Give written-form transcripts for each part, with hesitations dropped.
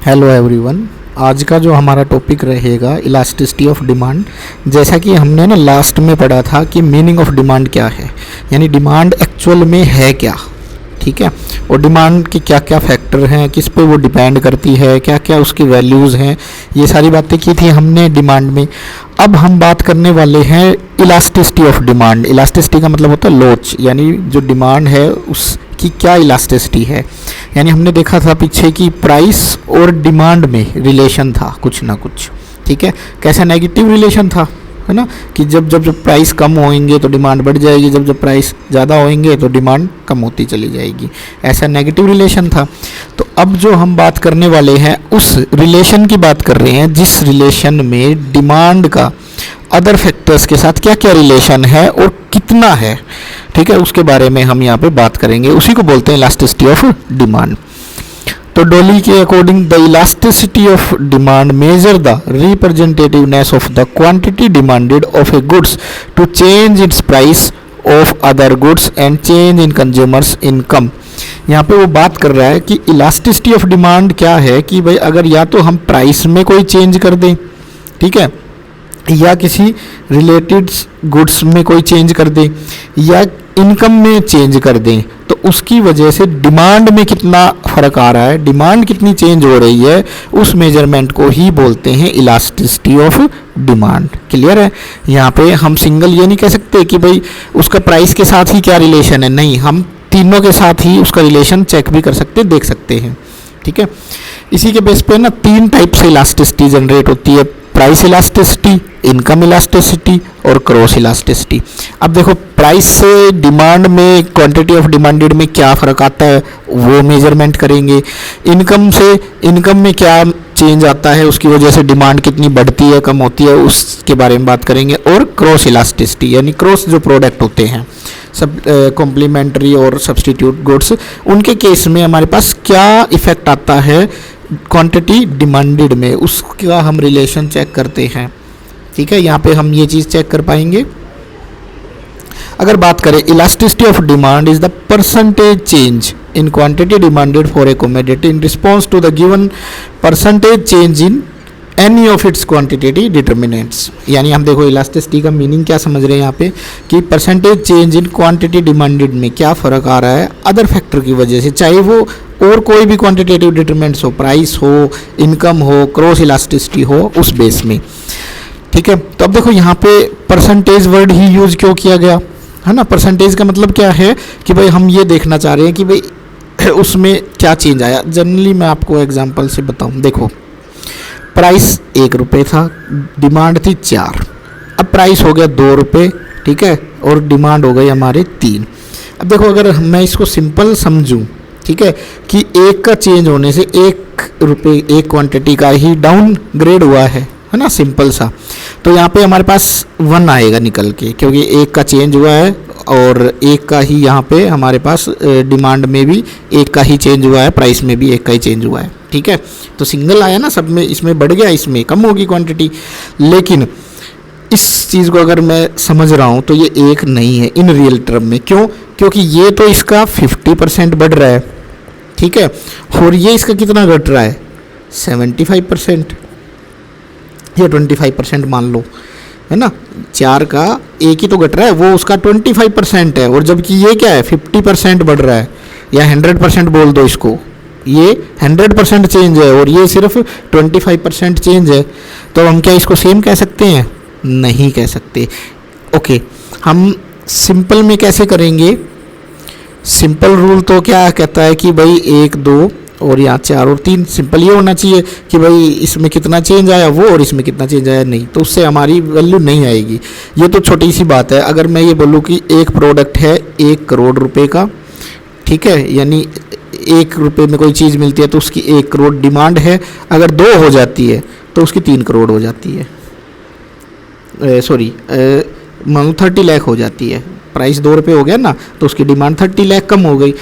Hello everyone. आज का जो हमारा टॉपिक रहेगा इलास्टिसिटी ऑफ डिमांड। जैसा कि हमने ना लास्ट में पढ़ा था कि मीनिंग ऑफ डिमांड क्या है, यानी डिमांड एक्चुअल में है क्या, ठीक है, और डिमांड के क्या क्या फैक्टर हैं, किस पे वो डिपेंड करती है, क्या क्या उसकी वैल्यूज़ हैं, ये सारी बातें की थी हमने डिमांड में। अब हम बात करने वाले हैं इलास्टिसिटी ऑफ डिमांड। इलास्टिसिटी का मतलब होता है लोच, यानी जो डिमांड है उसकी क्या इलास्टिसिटी है। यानी हमने देखा था पीछे कि प्राइस और डिमांड में रिलेशन था कुछ ना कुछ, ठीक है, कैसा नेगेटिव रिलेशन था, है ना, कि जब जब जब प्राइस कम होंगे तो डिमांड बढ़ जाएगी, जब जब प्राइस ज़्यादा होंगे तो डिमांड कम होती चली जाएगी, ऐसा नेगेटिव रिलेशन था। तो अब जो हम बात करने वाले हैं उस रिलेशन की बात कर रहे हैं जिस रिलेशन में डिमांड का अदर फैक्टर्स के साथ क्या क्या रिलेशन है और कितना है, ठीक है, उसके बारे में हम यहाँ पे बात करेंगे। उसी को बोलते हैं इलास्टिसिटी ऑफ डिमांड। तो डोली के according the elasticity of demand measure the representativeness of the quantity demanded of a goods to change its price of other goods and change in consumers income. यहाँ पे वो बात कर रहा है कि इलास्टिसिटी ऑफ डिमांड क्या है, कि भाई अगर या तो हम प्राइस में कोई चेंज कर दें, ठीक है, या किसी रिलेटेड गुड्स में कोई चेंज कर दें, या इनकम में चेंज कर दें, तो उसकी वजह से डिमांड में कितना फ़र्क आ रहा है, डिमांड कितनी चेंज हो रही है, उस मेजरमेंट को ही बोलते हैं इलास्टिसिटी ऑफ डिमांड। क्लियर है। यहाँ पे हम सिंगल ये नहीं कह सकते कि भाई उसका प्राइस के साथ ही क्या रिलेशन है, नहीं, हम तीनों के साथ ही उसका रिलेशन चेक भी कर सकते, देख सकते हैं, ठीक है। इसी के बेस पे ना तीन टाइप से इलास्टिसिटी जनरेट होती है, प्राइस इलास्टिसिटी, इनकम इलास्टिसिटी और क्रॉस इलास्टिसिटी। अब देखो प्राइस से डिमांड में, क्वांटिटी ऑफ डिमांडेड में क्या फ़र्क आता है वो मेजरमेंट करेंगे। इनकम से, इनकम में क्या चेंज आता है, उसकी वजह से डिमांड कितनी बढ़ती है कम होती है, उसके बारे में बात करेंगे। और क्रॉस इलास्टिसिटी यानी क्रॉस जो प्रोडक्ट होते हैं, सब कॉम्प्लीमेंट्री और सब्सटीट्यूट गुड्स, उनके केस में हमारे पास क्या इफ़ेक्ट आता है क्वांटिटी डिमांडेड में, उसका हम रिलेशन चेक करते हैं, ठीक है। यहाँ पे हम ये चीज़ चेक कर पाएंगे। अगर बात करें elasticity of demand is the percentage change in quantity demanded for a commodity in response to the given percentage change in any of its quantitative determinants. यानी हम देखो इलास्टिसिटी का मीनिंग क्या समझ रहे हैं यहाँ पे, कि percentage change in quantity demanded में क्या फ़र्क आ रहा है अदर फैक्टर की वजह से, चाहे वो और कोई भी क्वांटिटेटिव डिटर्मिनेंट्स हो, प्राइस हो, इनकम हो, क्रॉस इलास्टिसिटी हो, उस बेस में, ठीक है। तो अब देखो यहाँ पे परसेंटेज वर्ड ही यूज़ क्यों किया गया है ना। परसेंटेज का मतलब क्या है कि भाई हम ये देखना चाह रहे हैं कि भाई उसमें क्या चेंज आया। जनरली मैं आपको एग्जांपल से बताऊं, देखो प्राइस 1 रुपये था, डिमांड थी 4, अब प्राइस हो गया 2 रुपये, ठीक है, और डिमांड हो गई हमारे 3। अब देखो अगर मैं इसको सिंपल समझूं, ठीक है, कि एक का चेंज होने से 1 रुपये एक क्वांटिटी का ही डाउन ग्रेड हुआ है ना, सिंपल सा, तो यहाँ पे हमारे पास 1 आएगा निकल के, क्योंकि एक का चेंज हुआ है और एक का ही यहाँ पे हमारे पास डिमांड में भी एक का ही चेंज हुआ है, प्राइस में भी एक का ही चेंज हुआ है, ठीक है। तो सिंगल आया ना, सब में, इसमें बढ़ गया, इसमें कम होगी क्वांटिटी। लेकिन इस चीज़ को अगर मैं समझ रहा हूँ तो ये एक नहीं है इन रियल टर्म में। क्यों? क्योंकि ये तो इसका 50% बढ़ रहा है, ठीक है, और ये इसका कितना घट रहा है, 75% या 25% मान लो, है ना। 4 का एक ही तो घट रहा है, वो उसका 25% है, और जबकि ये क्या है 50% बढ़ रहा है, या 100% बोल दो इसको, ये 100% चेंज है और ये सिर्फ 25% चेंज है। तो हम क्या इसको सेम कह सकते हैं? नहीं कह सकते। ओके, हम सिंपल में कैसे करेंगे? सिंपल रूल तो क्या कहता है कि भाई 1 2 और यहाँ 4 और 3, सिंपल ये होना चाहिए कि भाई इसमें कितना चेंज आया वो और इसमें कितना चेंज आया, नहीं तो उससे हमारी वैल्यू नहीं आएगी। ये तो छोटी सी बात है। अगर मैं ये बोलूँ कि एक प्रोडक्ट है 1 करोड़ रुपए का, ठीक है, यानी 1 रुपये में कोई चीज़ मिलती है तो उसकी 1 करोड़ डिमांड है, अगर 2 हो जाती है तो उसकी 3 करोड़ हो जाती है, सॉरी मान लो 30 लाख हो जाती है। प्राइस 2 रुपये हो गया ना, तो उसकी डिमांड 30 लाख कम हो गई।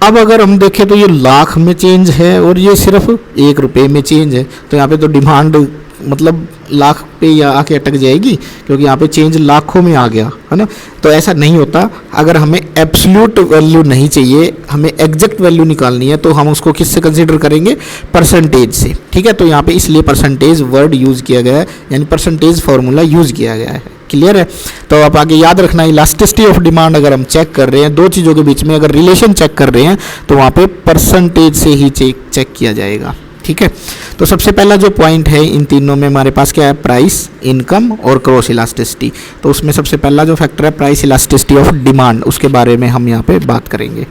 अब अगर हम देखें तो ये लाख में चेंज है और ये सिर्फ 1 रुपये में चेंज है, तो यहाँ पे तो डिमांड मतलब लाख पे या आके अटक जाएगी, क्योंकि यहाँ पे चेंज लाखों में आ गया है ना। तो ऐसा नहीं होता। अगर हमें एब्सोल्यूट वैल्यू नहीं चाहिए, हमें एग्जैक्ट वैल्यू निकालनी है, तो हम उसको किससे कंसीडर करेंगे, परसेंटेज से। ठीक है, तो यहाँ पे इसलिए परसेंटेज वर्ड यूज़ किया गया है, यानी परसेंटेज फार्मूला यूज़ किया गया है। क्लियर है। तो आप आगे याद रखना, इलास्टिसिटी ऑफ डिमांड अगर हम चेक कर रहे हैं, दो चीज़ों के बीच में अगर रिलेशन चेक कर रहे हैं, तो वहाँ पे परसेंटेज से ही चेक किया जाएगा। ठीक है, तो सबसे पहला जो पॉइंट है इन तीनों में हमारे पास क्या है, प्राइस, इनकम और क्रॉस इलास्टिसिटी। तो उसमें सबसे पहला जो फैक्टर है प्राइस इलास्टिसिटी ऑफ डिमांड, उसके बारे में हम यहाँ पे बात करेंगे।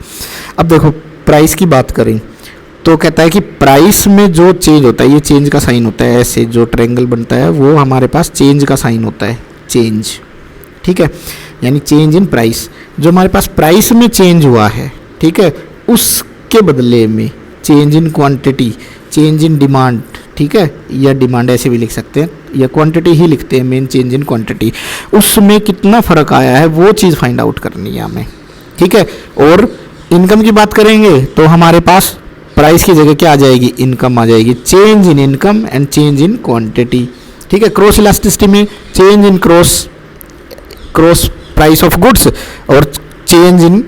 अब देखो प्राइस की बात करें तो कहता है कि प्राइस में जो चेंज होता है, ये चेंज का साइन होता है, ऐसे जो ट्रायंगल बनता है वो हमारे पास चेंज का साइन होता है, चेंज। ठीक है, यानी चेंज इन प्राइस, जो हमारे पास प्राइस में चेंज हुआ है, ठीक है, उसके बदले में change in quantity, change in demand, ठीक है, या डिमांड ऐसे भी लिख सकते हैं, या क्वांटिटी ही लिखते हैं, मेन चेंज इन क्वांटिटी, उसमें कितना फ़र्क आया है वो चीज़ फाइंड आउट करनी है हमें। ठीक है, और इनकम की बात करेंगे तो हमारे पास प्राइस की जगह क्या आ जाएगी, इनकम आ जाएगी, change in income and change in quantity. ठीक है, क्रॉस इलास्टिसिटी में change in cross price of goods और चेंज इन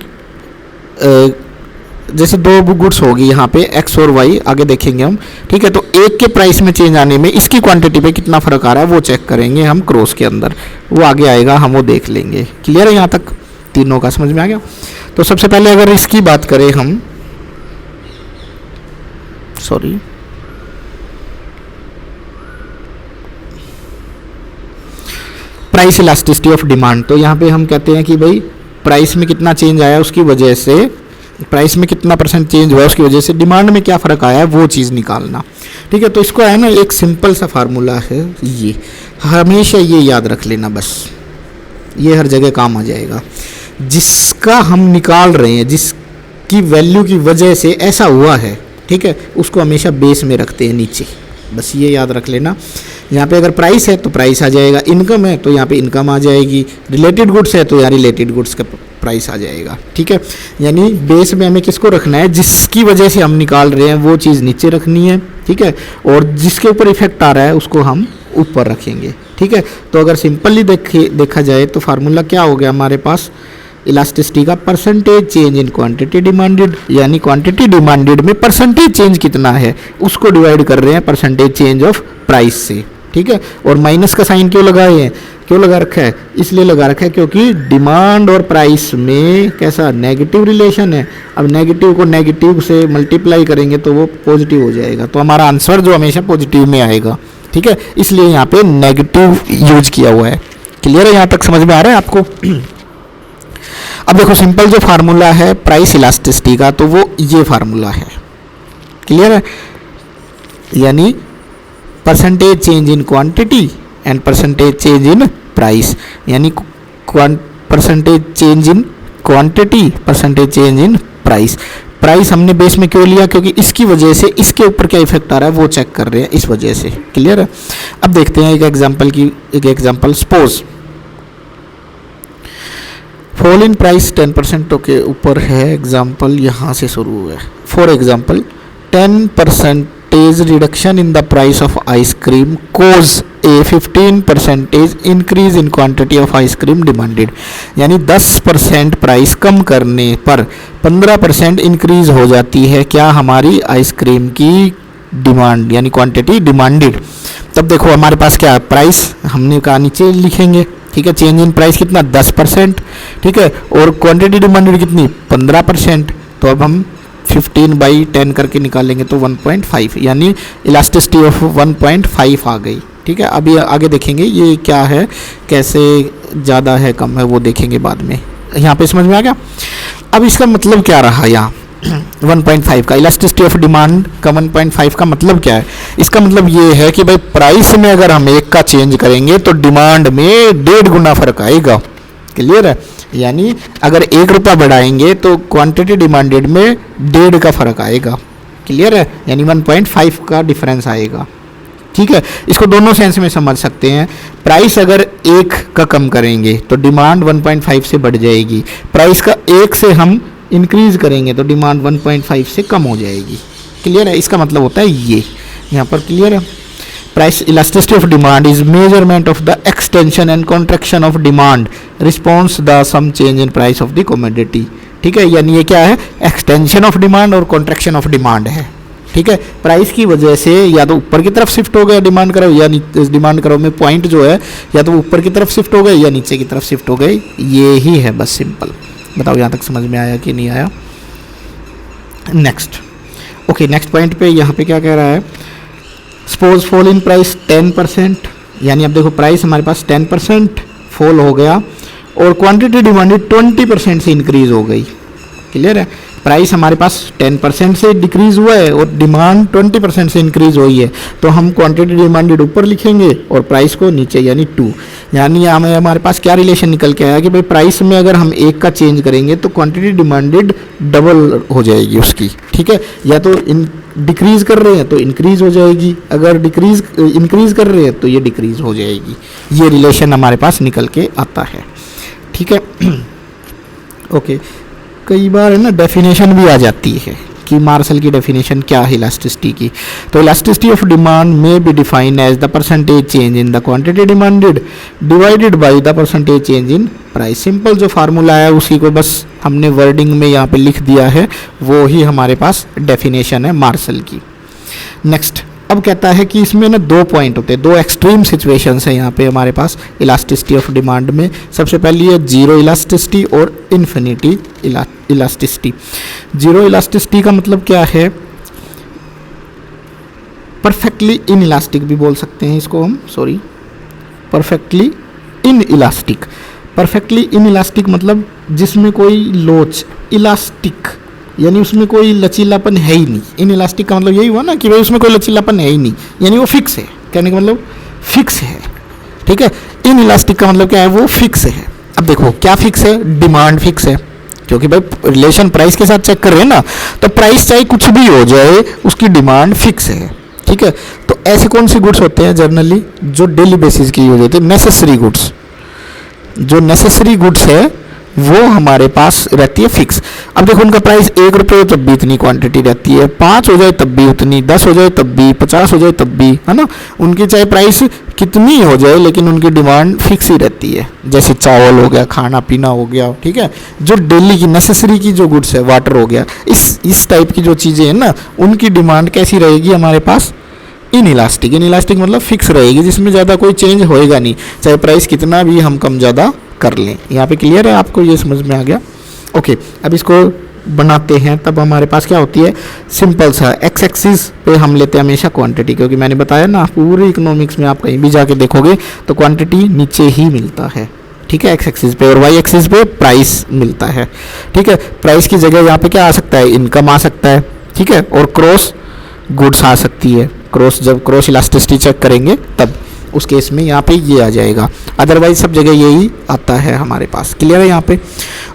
जैसे दो गुड्स होगी यहाँ पे एक्स और वाई, आगे देखेंगे हम। ठीक है, तो एक के प्राइस में चेंज आने में इसकी क्वांटिटी पे कितना फ़र्क आ रहा है वो चेक करेंगे हम क्रॉस के अंदर, वो आगे आएगा, हम वो देख लेंगे। क्लियर है, यहाँ तक तीनों का समझ में आ गया। तो सबसे पहले अगर इसकी बात करें हम, sorry, price elasticity of demand, तो यहाँ पे हम कहते हैं कि भाई प्राइस में कितना चेंज आया उसकी वजह से, प्राइस में कितना परसेंट चेंज हुआ उसकी वजह से डिमांड में क्या फ़र्क आया है वो चीज़ निकालना। ठीक है, तो इसको है ना एक सिंपल सा फार्मूला है, ये हमेशा ये याद रख लेना, बस ये हर जगह काम आ जाएगा। जिसका हम निकाल रहे हैं, जिसकी वैल्यू की वजह से ऐसा हुआ है, ठीक है, उसको हमेशा बेस में रखते हैं नीचे, बस ये याद रख लेना। यहाँ पे अगर प्राइस है तो प्राइस आ जाएगा, इनकम है तो यहाँ पे इनकम आ जाएगी, रिलेटेड गुड्स है तो यहाँ रिलेटेड गुड्स का प्राइस आ जाएगा। ठीक है, यानी बेस में हमें किसको रखना है, जिसकी वजह से हम निकाल रहे हैं वो चीज़ नीचे रखनी है। ठीक है, और जिसके ऊपर इफेक्ट आ रहा है उसको हम ऊपर रखेंगे। ठीक है, तो अगर सिंपली देखा जाए तो फार्मूला क्या हो गया हमारे पास, इलास्टिसिटी का percentage change in quantity demanded, यानी क्वांटिटी डिमांडेड में परसेंटेज चेंज कितना है उसको डिवाइड कर रहे हैं परसेंटेज चेंज ऑफ प्राइस से। ठीक है, और माइनस का साइन क्यों लगाए हैं, क्यों लगा रखा है, इसलिए लगा रखा है क्योंकि डिमांड और प्राइस में कैसा नेगेटिव रिलेशन है। अब नेगेटिव को नेगेटिव से मल्टीप्लाई करेंगे तो वो पॉजिटिव हो जाएगा, तो हमारा आंसर जो हमेशा पॉजिटिव में आएगा। ठीक है, इसलिए यहाँ पे नेगेटिव यूज किया हुआ है। क्लियर है, यहाँ तक समझ में आ रहा है आपको। अब देखो सिंपल जो फार्मूला है प्राइस इलास्टिसिटी का, तो वो ये फार्मूला है। क्लियर है, यानी percentage change in quantity and percentage change in price, यानी percentage change in quantity, percentage change in price. Price हमने बेस में क्यों लिया, क्योंकि इसकी वजह से इसके ऊपर क्या इफेक्ट आ रहा है वो चेक कर रहे हैं, इस वजह से। क्लियर है, अब देखते हैं एक example suppose fall in price 10% के ऊपर है, एग्जांपल यहाँ से शुरू है। For example 10% reduction in the price of ice cream cause a 15% increase in quantity of ice cream demanded, यानी 10% प्राइस कम करने पर 15% इंक्रीज हो जाती है क्या, हमारी आइसक्रीम की डिमांड, यानी क्वांटिटी डिमांडेड। तब देखो हमारे पास क्या प्राइस हमने कहा नीचे लिखेंगे। ठीक है, चेंज इन प्राइस कितना 10%। ठीक है, और क्वांटिटी डिमांडेड कितनी 15%। तो अब हम 15/10 करके निकालेंगे तो 1.5, यानी इलास्टिसिटी ऑफ 1.5 आ गई। ठीक है, अभी आगे देखेंगे ये क्या है, कैसे ज़्यादा है कम है वो देखेंगे बाद में। यहाँ पे समझ में आ गया। अब इसका मतलब क्या रहा यहाँ 1.5 का, इलास्टिसिटी ऑफ डिमांड का 1.5 का मतलब क्या है, इसका मतलब ये है कि भाई प्राइस में अगर हम 1 का चेंज करेंगे तो डिमांड में 1.5 गुना फर्क आएगा। क्लियर है, यानी अगर 1 रुपया बढ़ाएंगे तो क्वांटिटी डिमांडेड में 1.5 का फर्क आएगा। क्लियर है, यानी 1.5 का डिफरेंस आएगा। ठीक है, इसको दोनों सेंस में समझ सकते हैं। प्राइस अगर 1 का कम करेंगे तो डिमांड 1.5 से बढ़ जाएगी, प्राइस का 1 से हम इंक्रीज करेंगे तो डिमांड 1.5 से कम हो जाएगी। क्लियर है, इसका मतलब होता है ये यहाँ पर। क्लियर है, price elasticity of demand is measurement of the extension and contraction of demand response the some change in price of the commodity. ठीक है, यानी ये क्या है, एक्सटेंशन ऑफ डिमांड और कॉन्ट्रैक्शन ऑफ डिमांड है। ठीक है, प्राइस की वजह से या तो ऊपर की तरफ शिफ्ट हो गया डिमांड करो या डिमांड करो में पॉइंट जो है या तो ऊपर की तरफ शिफ्ट हो गए या नीचे की तरफ शिफ्ट हो गए, ये ही है बस सिंपल। बताओ यहाँ तक समझ में आया कि नहीं आया। नेक्स्ट, ओके, नेक्स्ट पॉइंट पे यहाँ पे क्या कह रहा है, सपोज फॉल इन प्राइस 10%, यानी अब देखो प्राइस हमारे पास 10% फॉल हो गया और क्वांटिटी डिमांडेड 20% से इंक्रीज हो गई। क्लियर है, प्राइस हमारे पास 10% से डिक्रीज हुआ है और डिमांड 20% से इंक्रीज हुई है, तो हम क्वांटिटी डिमांडेड ऊपर लिखेंगे और प्राइस को नीचे, यानी 2। यानी हमें हमारे पास क्या रिलेशन निकल के आया कि भाई प्राइस में अगर हम 1 का चेंज करेंगे तो क्वांटिटी डिमांडेड डबल हो जाएगी उसकी। ठीक है, या तो डिक्रीज कर रहे हैं तो इंक्रीज हो जाएगी, अगर इंक्रीज कर रहे हैं तो ये डिक्रीज हो जाएगी। ये रिलेशन हमारे पास निकल के आता है। ठीक है, ओके, कई बार है ना डेफिनेशन भी आ जाती है कि मार्शल की डेफिनेशन क्या है इलास्टिसिटी की। तो elasticity of demand may be defined as the percentage change in the quantity demanded divided by the percentage change in price. Simple जो फार्मूला है उसी को बस हमने वर्डिंग में यहाँ पे लिख दिया है, वो ही हमारे पास डेफिनेशन है मार्शल की। नेक्स्ट, अब कहता है कि इसमें ना 2 पॉइंट होते हैं, 2 एक्सट्रीम सिचुएशंस हैं यहाँ पे हमारे पास इलास्टिसिटी ऑफ डिमांड में। सबसे पहली है जीरो इलास्टिसिटी और इन्फिनिटी इलास्टिसिटी। जीरो इलास्टिसिटी का मतलब क्या है, परफेक्टली इन इलास्टिक भी बोल सकते हैं इसको हम, sorry, perfectly in elastic. Perfectly in elastic मतलब जिसमें कोई लोच, इलास्टिक यानी उसमें कोई लचीलापन है ही नहीं। इन इलास्टिक का मतलब यही हुआ ना कि भाई उसमें कोई लचीलापन है ही नहीं, यानी वो फिक्स है। कहने का मतलब फिक्स है। ठीक है, इन इलास्टिक का मतलब क्या है, वो फिक्स है। अब देखो क्या फिक्स है, डिमांड फिक्स है, क्योंकि भाई रिलेशन प्राइस के साथ चेक कर रहे हैं ना, तो प्राइस चाहे कुछ भी हो जाए उसकी डिमांड फिक्स है। ठीक है, तो ऐसे कौन सी गुड्स होते हैं जनरली जो डेली बेसिस की यूज होती है, नेसेसरी गुड्स। जो नेसेसरी गुड्स है वो हमारे पास रहती है फिक्स। अब देखो उनका प्राइस 1 रुपये तब भी इतनी क्वांटिटी रहती है, 5 हो जाए तब भी उतनी, 10 हो जाए तब भी, 50 हो जाए तब भी, है ना। उनकी चाहे प्राइस कितनी हो जाए लेकिन उनकी डिमांड फिक्स ही रहती है। जैसे चावल हो गया, खाना पीना हो गया, ठीक है, जो डेली की नेसेसरी की जो गुड्स है, वाटर हो गया, इस टाइप की जो चीज़ें हैं ना, उनकी डिमांड कैसी रहेगी हमारे पास, इन इलास्टिक। इन इलास्टिक मतलब फिक्स रहेगी, जिसमें ज़्यादा कोई चेंज होएगा नहीं, चाहे प्राइस कितना भी हम कम ज़्यादा कर लें। यहाँ पे क्लियर है, आपको ये समझ में आ गया। ओके, अब इसको बनाते हैं, तब हमारे पास क्या होती है, सिंपल सा एक्स एक्सिस पे हम लेते हैं हमेशा क्वांटिटी, क्योंकि मैंने बताया ना पूरी इकोनॉमिक्स में आप कहीं भी जाके देखोगे तो क्वांटिटी नीचे ही मिलता है। ठीक है, एक्स एक्सिस पे, और वाई एक्सिस पे प्राइस मिलता है। ठीक है, प्राइस की जगह यहाँ पे क्या आ सकता है, इनकम आ सकता है। ठीक है, और क्रॉस गुड्स आ सकती है। क्रॉस, जब क्रॉस इलास्टिसिटी चेक करेंगे तब उस केस में यहाँ पे ये आ जाएगा, अदरवाइज सब जगह यही आता है हमारे पास। क्लियर है यहाँ पे।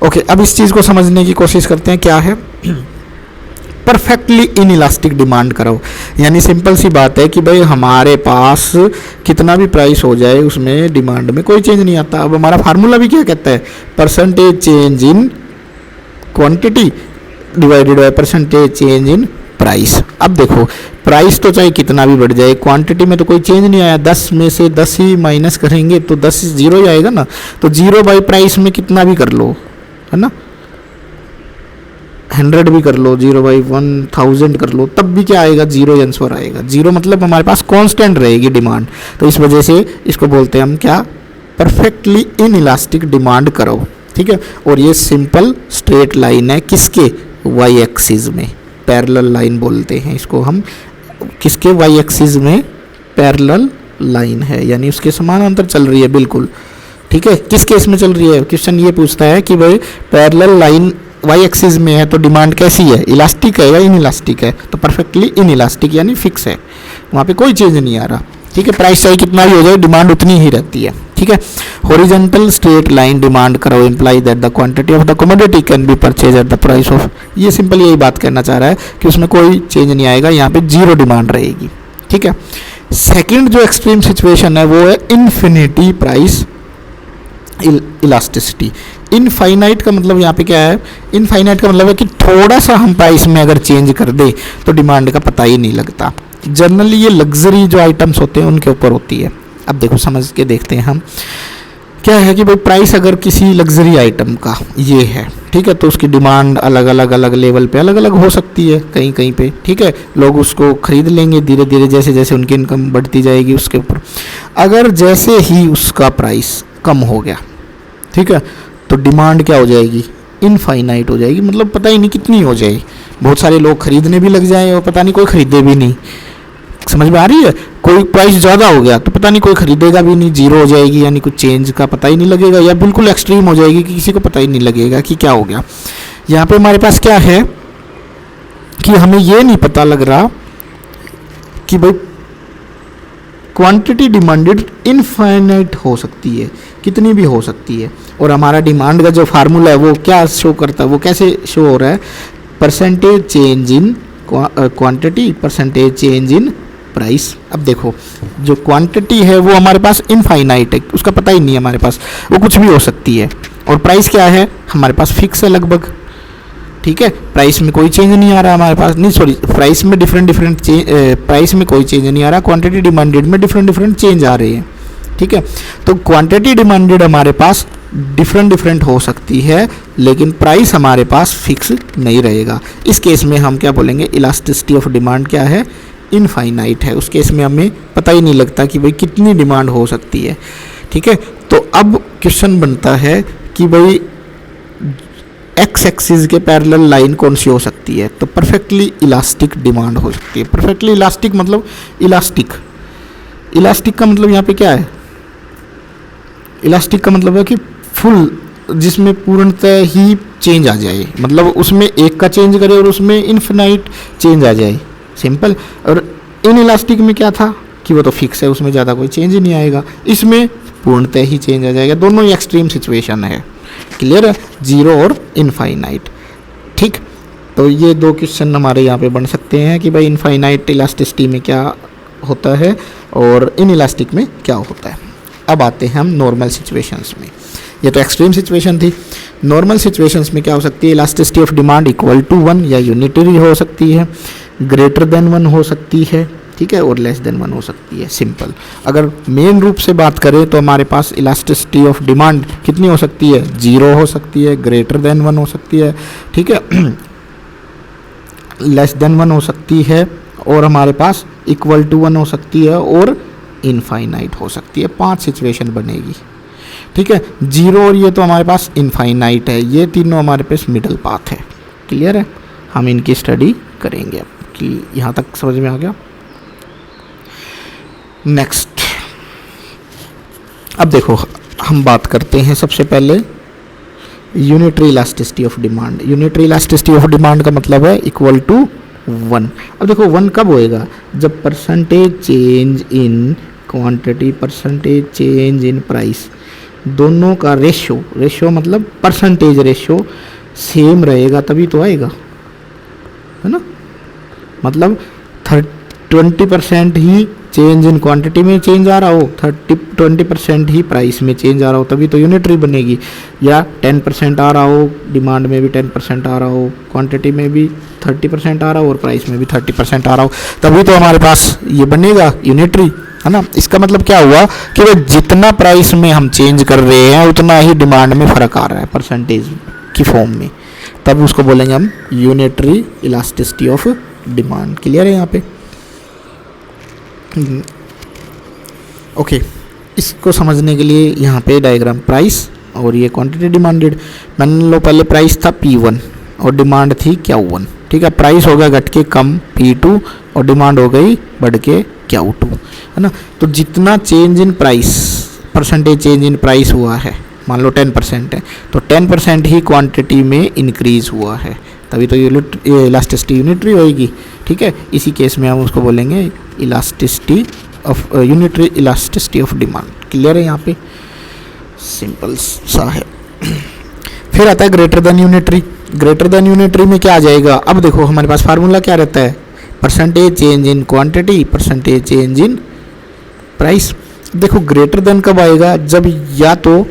ओके, अब इस चीज़ को समझने की कोशिश करते हैं, क्या है परफेक्टली इन इलास्टिक डिमांड करो। यानी सिंपल सी बात है कि भाई हमारे पास कितना भी प्राइस हो जाए उसमें डिमांड में कोई चेंज नहीं आता। अब हमारा फार्मूला भी क्या कहता है, percentage change in quantity divided by percentage change in price. अब देखो प्राइस तो चाहे कितना भी बढ़ जाए, क्वांटिटी में तो कोई चेंज नहीं आया, 10 में से 10 ही माइनस करेंगे तो 10 जीरो ही आएगा ना। तो 0 बाई प्राइस में कितना भी कर लो, है ना, 100 भी कर लो, 0 बाई 1000 कर लो, तब भी क्या आएगा, 0 आंसर आएगा। 0 मतलब हमारे पास कांस्टेंट रहेगी डिमांड। तो इस वजह से इसको बोलते हैं हम क्या, परफेक्टली इन इलास्टिक डिमांड करो। ठीक है, और ये सिंपल स्ट्रेट लाइन है किसके, वाई एक्सिस में, पैरेलल लाइन बोलते हैं इसको हम, किसके, वाई एक्सिस में पैरेलल लाइन है, यानी उसके समानांतर चल रही है बिल्कुल। ठीक है, किस केस में चल रही है, क्वेश्चन ये पूछता है कि भाई पैरेलल लाइन वाई एक्सिस में है तो डिमांड कैसी है, इलास्टिक है या इन इलास्टिक है, तो परफेक्टली इन इलास्टिक यानी फिक्स है, वहाँ पे कोई चेंज नहीं आ रहा। ठीक है, प्राइस चाहे कितना भी हो जाए डिमांड उतनी ही रहती है। ठीक है, हॉरिजॉन्टल स्ट्रेट लाइन डिमांड करो imply that the quantity of the commodity can be purchase at the price of, ये सिंपल यही बात कहना चाह रहा है कि उसमें कोई चेंज नहीं आएगा, यहाँ पे 0 डिमांड रहेगी। ठीक है, सेकंड जो एक्सट्रीम सिचुएशन है वो है इन्फिनिटी प्राइस इलास्टिसिटी। इनफाइनाइट का मतलब यहाँ पे क्या है, इनफाइनाइट का मतलब है कि थोड़ा सा हम प्राइस में अगर चेंज कर दे तो डिमांड का पता ही नहीं लगता। जनरली ये लग्जरी जो आइटम्स होते हैं उनके ऊपर होती है। अब देखो समझ के देखते हैं हम, क्या है कि भाई प्राइस अगर किसी लग्जरी आइटम का ये है, ठीक है, तो उसकी डिमांड अलग अलग लेवल पे अलग अलग हो सकती है कहीं कहीं पे, ठीक है। लोग उसको खरीद लेंगे धीरे धीरे जैसे जैसे उनकी इनकम बढ़ती जाएगी उसके ऊपर। अगर जैसे ही उसका प्राइस कम हो गया, ठीक है, तो डिमांड क्या हो जाएगी, इनफाइनाइट हो जाएगी, मतलब पता ही नहीं कितनी हो जाएगी। बहुत सारे लोग खरीदने भी लग जाए और पता नहीं कोई खरीदे भी नहीं। समझ में आ रही है? कोई प्राइस ज़्यादा हो गया तो पता नहीं कोई खरीदेगा भी नहीं, जीरो हो जाएगी, यानी कुछ चेंज का पता ही नहीं लगेगा, या बिल्कुल एक्सट्रीम हो जाएगी कि किसी को पता ही नहीं लगेगा कि क्या हो गया। यहाँ पे हमारे पास क्या है कि हमें ये नहीं पता लग रहा कि भाई क्वांटिटी डिमांडेड इनफाइनाइट हो सकती है, कितनी भी हो सकती है। और हमारा डिमांड का जो फार्मूला है वो क्या शो करता है, वो कैसे शो हो रहा है, percentage change in quantity percentage change in price. अब देखो जो क्वांटिटी है वो हमारे पास इनफाइनाइट है, उसका पता ही नहीं है हमारे पास, वो कुछ भी हो सकती है। और प्राइस क्या है, हमारे पास फिक्स है लगभग, ठीक है, प्राइस में कोई चेंज नहीं आ रहा हमारे पास, नहीं सॉरी, प्राइस में डिफरेंट प्राइस में कोई चेंज नहीं आ रहा, क्वांटिटी डिमांडेड में डिफरेंट चेंज आ रहे हैं, ठीक है। तो क्वांटिटी डिमांडेड हमारे पास डिफरेंट हो सकती है, लेकिन प्राइस हमारे पास फिक्स नहीं रहेगा। इस केस में हम क्या बोलेंगे, इलास्टिसिटी ऑफ डिमांड क्या है, इनफाइनाइट है। उस केस में हमें पता ही नहीं लगता कि भाई कितनी डिमांड हो सकती है, ठीक है। तो अब क्वेश्चन बनता है कि भाई एक्स एक्सिस के पैरेलल लाइन कौन सी हो सकती है, तो परफेक्टली इलास्टिक डिमांड हो सकती है। परफेक्टली इलास्टिक मतलब इलास्टिक का मतलब यहाँ पे क्या है, इलास्टिक का मतलब है कि फुल, जिसमें पूर्णतः ही चेंज आ जाए, मतलब उसमें एक का चेंज करे और उसमें इन्फिनाइट चेंज आ जाए, सिंपल। और इन इलास्टिक में क्या था कि वो तो फिक्स है, उसमें ज़्यादा कोई चेंज ही नहीं आएगा, इसमें पूर्णतः ही चेंज आ जाएगा। दोनों ही एक्सट्रीम सिचुएशन है, क्लियर है, जीरो और इनफाइनाइट, ठीक। तो ये दो क्वेश्चन हमारे यहाँ पे बन सकते हैं कि भाई इनफाइनाइट इलास्टिसिटी में क्या होता है और इन इलास्टिक में क्या होता है। अब आते हैं हम नॉर्मल सिचुएशंस में। ये तो एक्सट्रीम सिचुएशन थी। नॉर्मल सिचुएशंस में क्या हो सकती है, elasticity of demand equal to 1 या यूनिटरी हो सकती है, ग्रेटर देन 1 हो सकती है, ठीक है, और लेस देन 1 हो सकती है, सिंपल। अगर मेन रूप से बात करें तो हमारे पास इलास्टिसिटी ऑफ डिमांड कितनी हो सकती है, 0 हो सकती है, ग्रेटर देन 1 हो सकती है, ठीक है, लेस देन 1 हो सकती है, और हमारे पास इक्वल टू 1 हो सकती है, और इनफाइनाइट हो सकती है। 5 सिचुएशन बनेगी, ठीक है। 0 और ये तो हमारे पास इनफाइनाइट है, ये तीनों हमारे पास मिडल पाथ है, क्लियर है। हम इनकी स्टडी करेंगे अब कि यहाँ तक समझ में आ गया। नेक्स्ट, अब देखो हम बात करते हैं सबसे पहले unitary elasticity of demand. Unitary elasticity of demand का मतलब है इक्वल टू 1। अब देखो 1 कब होएगा, जब percentage change in quantity percentage change in price दोनों का रेशो मतलब परसेंटेज रेशो सेम रहेगा, तभी तो आएगा, है ना। मतलब 20% ही चेंज इन क्वांटिटी में चेंज आ रहा हो, 20% ही प्राइस में चेंज आ रहा हो, तभी तो यूनिटरी बनेगी। या 10% आ रहा हो, डिमांड में भी 10% आ रहा हो, क्वांटिटी में भी 30% आ रहा हो, और प्राइस में भी 30% आ रहा हो, तभी तो हमारे पास ये बनेगा यूनिटरी, है ना। इसका मतलब क्या हुआ कि वो जितना प्राइस में हम चेंज कर रहे हैं उतना ही डिमांड में फ़र्क आ रहा है परसेंटेज की फॉर्म में, तब उसको बोलेंगे हम unitary elasticity of demand. Clear है यहाँ पे? ओके, इसको समझने के लिए यहाँ पे डायग्राम प्राइस और ये क्वांटिटी डिमांडेड। मान लो पहले प्राइस था P1 और डिमांड थी Q1, ठीक है। प्राइस हो गया घट के कम P2 और डिमांड हो गई बढ़ के Q2, है ना। तो जितना change in price percentage change in price हुआ है, मान लो 10% है, तो 10% ही क्वांटिटी में इंक्रीज हुआ है, तभी तो ये इलास्टिसिटी यूनिटरी होएगी, ठीक है। इसी केस में हम उसको बोलेंगे elasticity of unitary elasticity of demand. Clear है यहाँ पे? सिंपल सा है। फिर आता है greater than unitary. Greater than unitary में क्या आ जाएगा, अब देखो हमारे पास फार्मूला क्या रहता है, percentage change in quantity percentage change in price. देखो ग्रेटर देन कब आएगा, जब या तो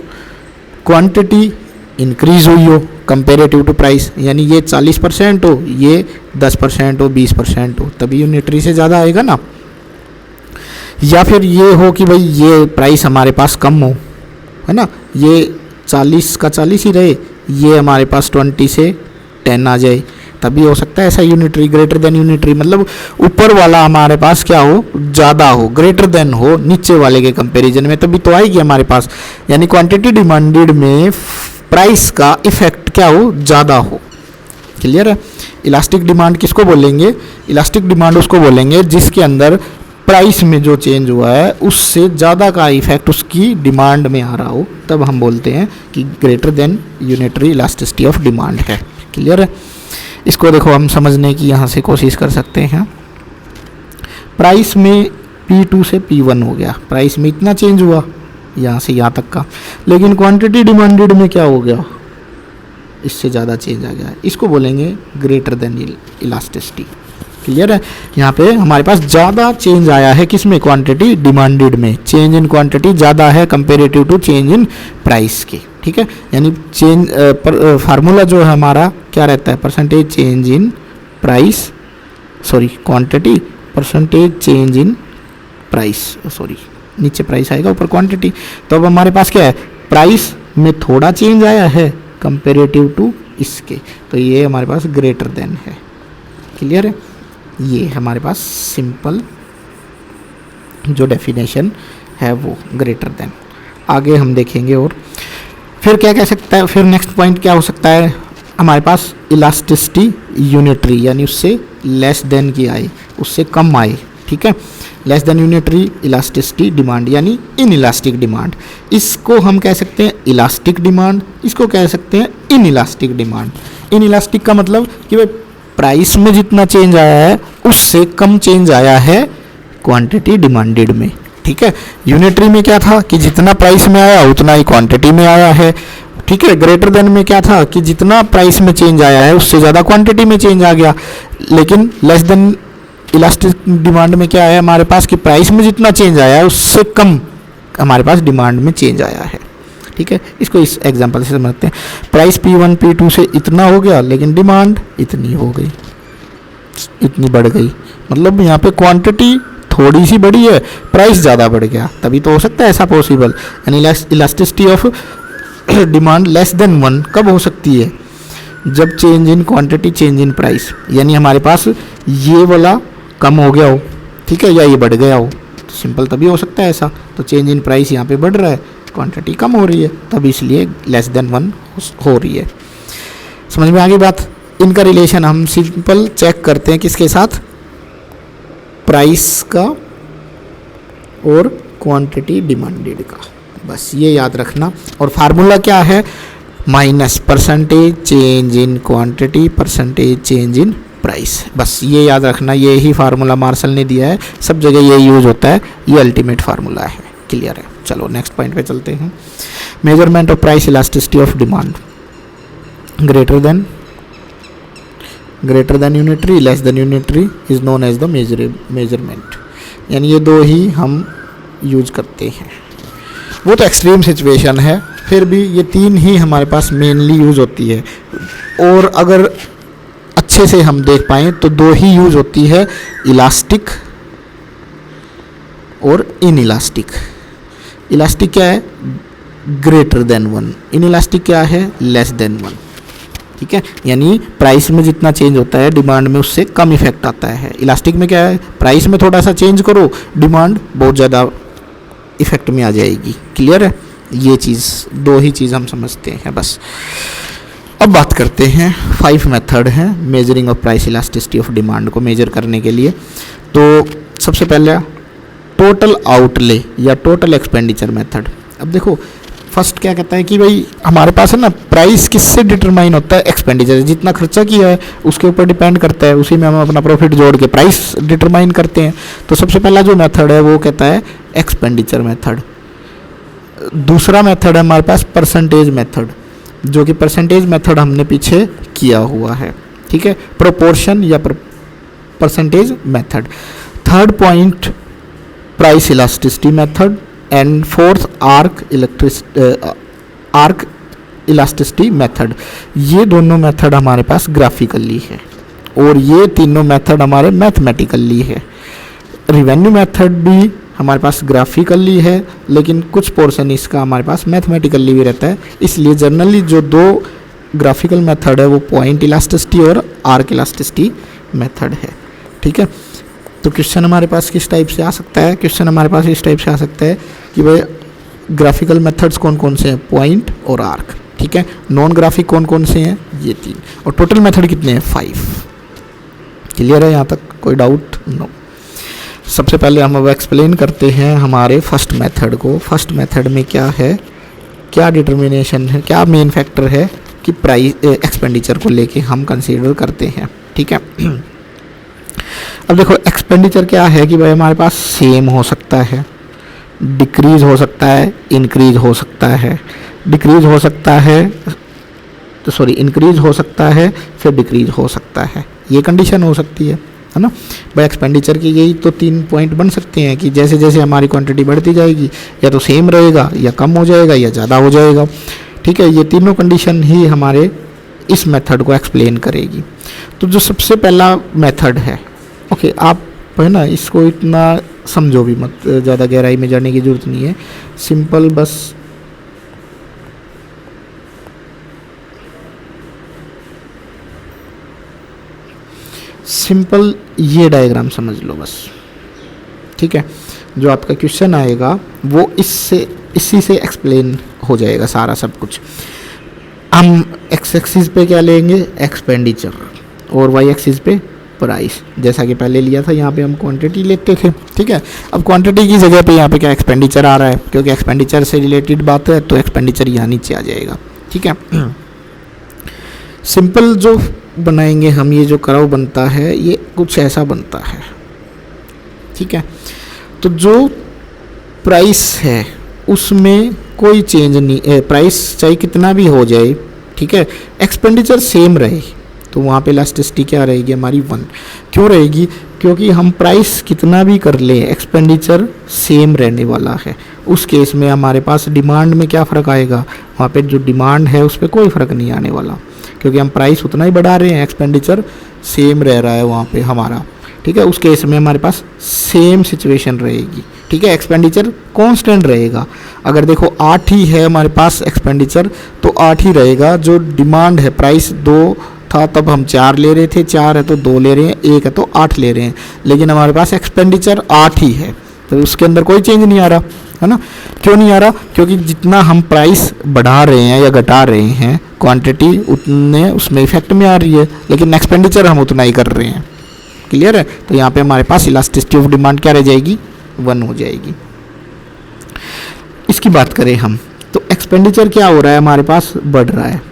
क्वांटिटी इंक्रीज हुई हो, कंपेरेटिव टू प्राइस, यानी ये 40% हो, ये 10% हो, 20% हो, तभी यूनिटरी से ज़्यादा आएगा ना। या फिर ये हो कि भाई ये प्राइस हमारे पास कम हो, है ना, ये 40 का 40 ही रहे, ये हमारे पास 20 से 10 आ जाए, तभी हो सकता है ऐसा यूनिटरी। ग्रेटर देन यूनिटरी मतलब ऊपर वाला हमारे पास क्या हो, ज़्यादा हो, ग्रेटर देन हो नीचे वाले के कंपैरिजन में, तभी तो आएगी हमारे पास। यानी क्वांटिटी डिमांडेड में प्राइस का इफेक्ट क्या हो, ज़्यादा हो। क्लियर है। इलास्टिक डिमांड किसको बोलेंगे, इलास्टिक डिमांड उसको बोलेंगे जिसके अंदर प्राइस में जो चेंज हुआ है उससे ज़्यादा का इफेक्ट उसकी डिमांड में आ रहा हो, तब हम बोलते हैं कि greater than unitary elasticity of demand है। क्लियर है। इसको देखो हम समझने की यहाँ से कोशिश कर सकते हैं। प्राइस में P2 से P1 हो गया, प्राइस में इतना चेंज हुआ यहाँ से यहाँ तक का, लेकिन क्वांटिटी डिमांडेड में क्या हो गया, इससे ज़्यादा चेंज आ गया, इसको बोलेंगे ग्रेटर देन इलास्टिसिटी। क्लियर है। यहाँ पे हमारे पास ज़्यादा चेंज आया है किसमें, क्वांटिटी डिमांडेड में, चेंज इन क्वांटिटी ज़्यादा है comparative to change in price के। ठीक है। यानी चेंज फार्मूला जो है हमारा क्या रहता है, percentage change in price, sorry quantity, percentage change in price, sorry नीचे प्राइस आएगा ऊपर क्वांटिटी। तो अब हमारे पास क्या है, प्राइस में थोड़ा चेंज आया है कंपेरेटिव टू इसके, तो ये हमारे पास ग्रेटर देन है। क्लियर है। ये हमारे पास सिंपल जो डेफिनेशन है वो ग्रेटर देन। आगे हम देखेंगे और फिर क्या कह सकता है, फिर नेक्स्ट पॉइंट क्या हो सकता है हमारे पास, इलास्टिसिटी यूनिटरी, यानी उससे लेस देन की आए, उससे कम आए। ठीक है। Less than unitary elasticity demand यानी इन इलास्टिक डिमांड, इसको हम कह सकते हैं इलास्टिक डिमांड, इसको कह सकते हैं in elastic demand. In elastic का मतलब कि भाई प्राइस में जितना चेंज आया है उससे कम चेंज आया है क्वांटिटी डिमांडेड में। ठीक है। यूनिटरी में क्या था कि जितना प्राइस में आया उतना ही क्वांटिटी में आया है। ठीक है। ग्रेटर देन में क्या था कि जितना प्राइस में चेंज आया है उससे ज़्यादा क्वांटिटी में चेंज आ गया। लेकिन लेस देन इलास्टिक डिमांड में क्या है हमारे पास कि प्राइस में जितना चेंज आया है उससे कम हमारे पास डिमांड में चेंज आया है। ठीक है। इसको इस एग्जांपल से समझते हैं। प्राइस P1 P2 से इतना हो गया लेकिन डिमांड इतनी हो गई, इतनी बढ़ गई, मतलब यहाँ पे क्वांटिटी थोड़ी सी बढ़ी है, प्राइस ज़्यादा बढ़ गया, तभी तो हो सकता है ऐसा पॉसिबल। यानी elasticity of demand less than 1 कब हो सकती है, जब change in quantity change in price, यानी हमारे पास ये वाला कम हो गया हो, ठीक है, या ये बढ़ गया हो, तो सिंपल तभी हो सकता है ऐसा। तो चेंज इन प्राइस यहाँ पे बढ़ रहा है, क्वांटिटी कम हो रही है, तब इसलिए लेस देन 1 हो रही है। समझ में आ गई बात। इनका रिलेशन हम सिंपल चेक करते हैं किसके साथ, प्राइस का और क्वांटिटी डिमांडेड का, बस ये याद रखना। और फार्मूला क्या है, minus percentage change in quantity percentage change in price, बस ये याद रखना। ये ही फार्मूला मार्शल ने दिया है, सब जगह ये यूज होता है, ये अल्टीमेट फार्मूला है। क्लियर है। चलो नेक्स्ट पॉइंट पे चलते हैं। Measurement of price elasticity of demand, greater than unitary less than unitary is known as the measurement, यानी ये दो ही हम यूज करते हैं। वो तो एक्सट्रीम सिचुएशन है, फिर भी ये तीन ही हमारे पास मेनली यूज होती है। और अगर अच्छे से हम देख पाएँ तो दो ही यूज होती है, इलास्टिक और इन इलास्टिक। इलास्टिक क्या है, ग्रेटर देन 1, इन इलास्टिक क्या है, लेस देन 1। ठीक है। यानी प्राइस में जितना चेंज होता है डिमांड में उससे कम इफेक्ट आता है। इलास्टिक में क्या है, प्राइस में थोड़ा सा चेंज करो, डिमांड बहुत ज़्यादा इफेक्ट में आ जाएगी। क्लियर है। ये चीज़, दो ही चीज़ हम समझते हैं बस। अब बात करते हैं 5 मेथड हैं measuring of price elasticity of demand को मेजर करने के लिए। तो सबसे पहले टोटल आउटले या टोटल एक्सपेंडिचर मेथड। अब देखो फर्स्ट क्या कहता है कि भाई हमारे पास है ना, प्राइस किससे डिटरमाइन होता है, एक्सपेंडिचर, जितना खर्चा किया है उसके ऊपर डिपेंड करता है, उसी में हम अपना प्रॉफिट जोड़ के प्राइस डिटरमाइन करते हैं। तो सबसे पहला जो मेथड है वो कहता है एक्सपेंडिचर मेथड। दूसरा मेथड है हमारे पास परसेंटेज मेथड, जो कि परसेंटेज मेथड हमने पीछे किया हुआ है। ठीक है, प्रोपोर्शन या percentage method. Third point price elasticity method and fourth arc elasticity method. ये दोनों मेथड हमारे पास ग्राफिकली है और ये तीनों मेथड हमारे मैथमेटिकली है। रिवेन्यू मेथड भी हमारे पास ग्राफिकली है, लेकिन कुछ पोर्शन इसका हमारे पास मैथमेटिकली भी रहता है। इसलिए जनरली जो दो ग्राफिकल मेथड है वो पॉइंट इलास्टिसिटी और आर्क इलास्टिसिटी मेथड है। ठीक है, तो क्वेश्चन हमारे पास किस टाइप से आ सकता है? क्वेश्चन हमारे पास इस टाइप से आ सकता है कि भाई ग्राफिकल मेथड्स कौन कौन से हैं? पॉइंट और आर्क। ठीक है, नॉन ग्राफिक कौन कौन से हैं? ये 3, और टोटल मेथड कितने हैं? 5। क्लियर है यहाँ तक? कोई डाउट? नो। सबसे पहले हम अब एक्सप्लेन करते हैं हमारे फर्स्ट मेथड को। फर्स्ट मेथड में क्या है, क्या डिटर्मिनेशन है, क्या मेन फैक्टर है कि प्राइस एक्सपेंडिचर को लेके हम कंसीडर करते हैं। ठीक है, अब देखो एक्सपेंडिचर क्या है कि भाई हमारे पास सेम हो सकता है, डिक्रीज हो सकता है, इंक्रीज हो सकता है, डिक्रीज हो सकता है, तो सॉरी इंक्रीज हो सकता है, फिर डिक्रीज हो सकता है, ये कंडीशन हो सकती है ना भाई। एक्सपेंडिचर की यही तो 3 पॉइंट बन सकते हैं कि जैसे जैसे हमारी क्वांटिटी बढ़ती जाएगी या तो सेम रहेगा या कम हो जाएगा या ज़्यादा हो जाएगा। ठीक है, ये तीनों कंडीशन ही हमारे इस मेथड को एक्सप्लेन करेगी। तो जो सबसे पहला मेथड है, ओके आप है ना इसको इतना समझो भी मत, ज़्यादा गहराई में जाने की ज़रूरत नहीं है, सिंपल बस सिंपल ये डायग्राम समझ लो बस। ठीक है, जो आपका क्वेश्चन आएगा वो इसी से एक्सप्लेन हो जाएगा सारा सब कुछ। हम एक्स एक्सिस पे क्या लेंगे? एक्सपेंडिचर, और वाई एक्सिस पे प्राइस, जैसा कि पहले लिया था यहाँ पे हम क्वांटिटी लेते थे। ठीक है, अब क्वांटिटी की जगह पे यहाँ पे क्या एक्सपेंडिचर आ रहा है, क्योंकि एक्सपेंडिचर से रिलेटेड बात है तो एक्सपेंडिचर यहाँ नीचे आ जाएगा। ठीक है, सिंपल जो बनाएंगे हम, ये जो कर्व बनता है ये कुछ ऐसा बनता है। ठीक है, तो जो प्राइस है उसमें कोई चेंज नहीं, प्राइस चाहे कितना भी हो जाए, ठीक है, एक्सपेंडिचर सेम रहे, तो वहाँ पे इलास्टिसिटी क्या रहेगी हमारी? 1। क्यों रहेगी? क्योंकि हम प्राइस कितना भी कर लें एक्सपेंडिचर सेम रहने वाला है। उस केस में हमारे पास डिमांड में क्या फ़र्क आएगा? वहाँ पे जो डिमांड है उस पर कोई फ़र्क नहीं आने वाला, क्योंकि हम प्राइस उतना ही बढ़ा रहे हैं, एक्सपेंडिचर सेम रह रहा है वहाँ पे हमारा। ठीक है, उस केस में हमारे पास सेम सिचुएशन रहेगी। ठीक है, एक्सपेंडिचर कांस्टेंट रहेगा। अगर देखो 8 ही है हमारे पास एक्सपेंडिचर तो 8 ही रहेगा। जो डिमांड है, प्राइस 2 था तब हम 4 ले रहे थे, 4 है तो 2 ले रहे हैं, 1 है तो 8 ले रहे हैं, लेकिन हमारे पास एक्सपेंडिचर 8 ही है, तो उसके अंदर कोई चेंज नहीं आ रहा है ना। क्यों नहीं आ रहा? क्योंकि जितना हम प्राइस बढ़ा रहे हैं या घटा रहे हैं, क्वांटिटी उतने उसमें इफेक्ट में आ रही है, लेकिन एक्सपेंडिचर हम उतना ही कर रहे हैं। क्लियर है? तो यहाँ पे हमारे पास इलास्टिसिटी ऑफ डिमांड क्या रह जाएगी? 1 हो जाएगी। इसकी बात करें हम तो एक्सपेंडिचर क्या हो रहा है हमारे पास? बढ़ रहा है।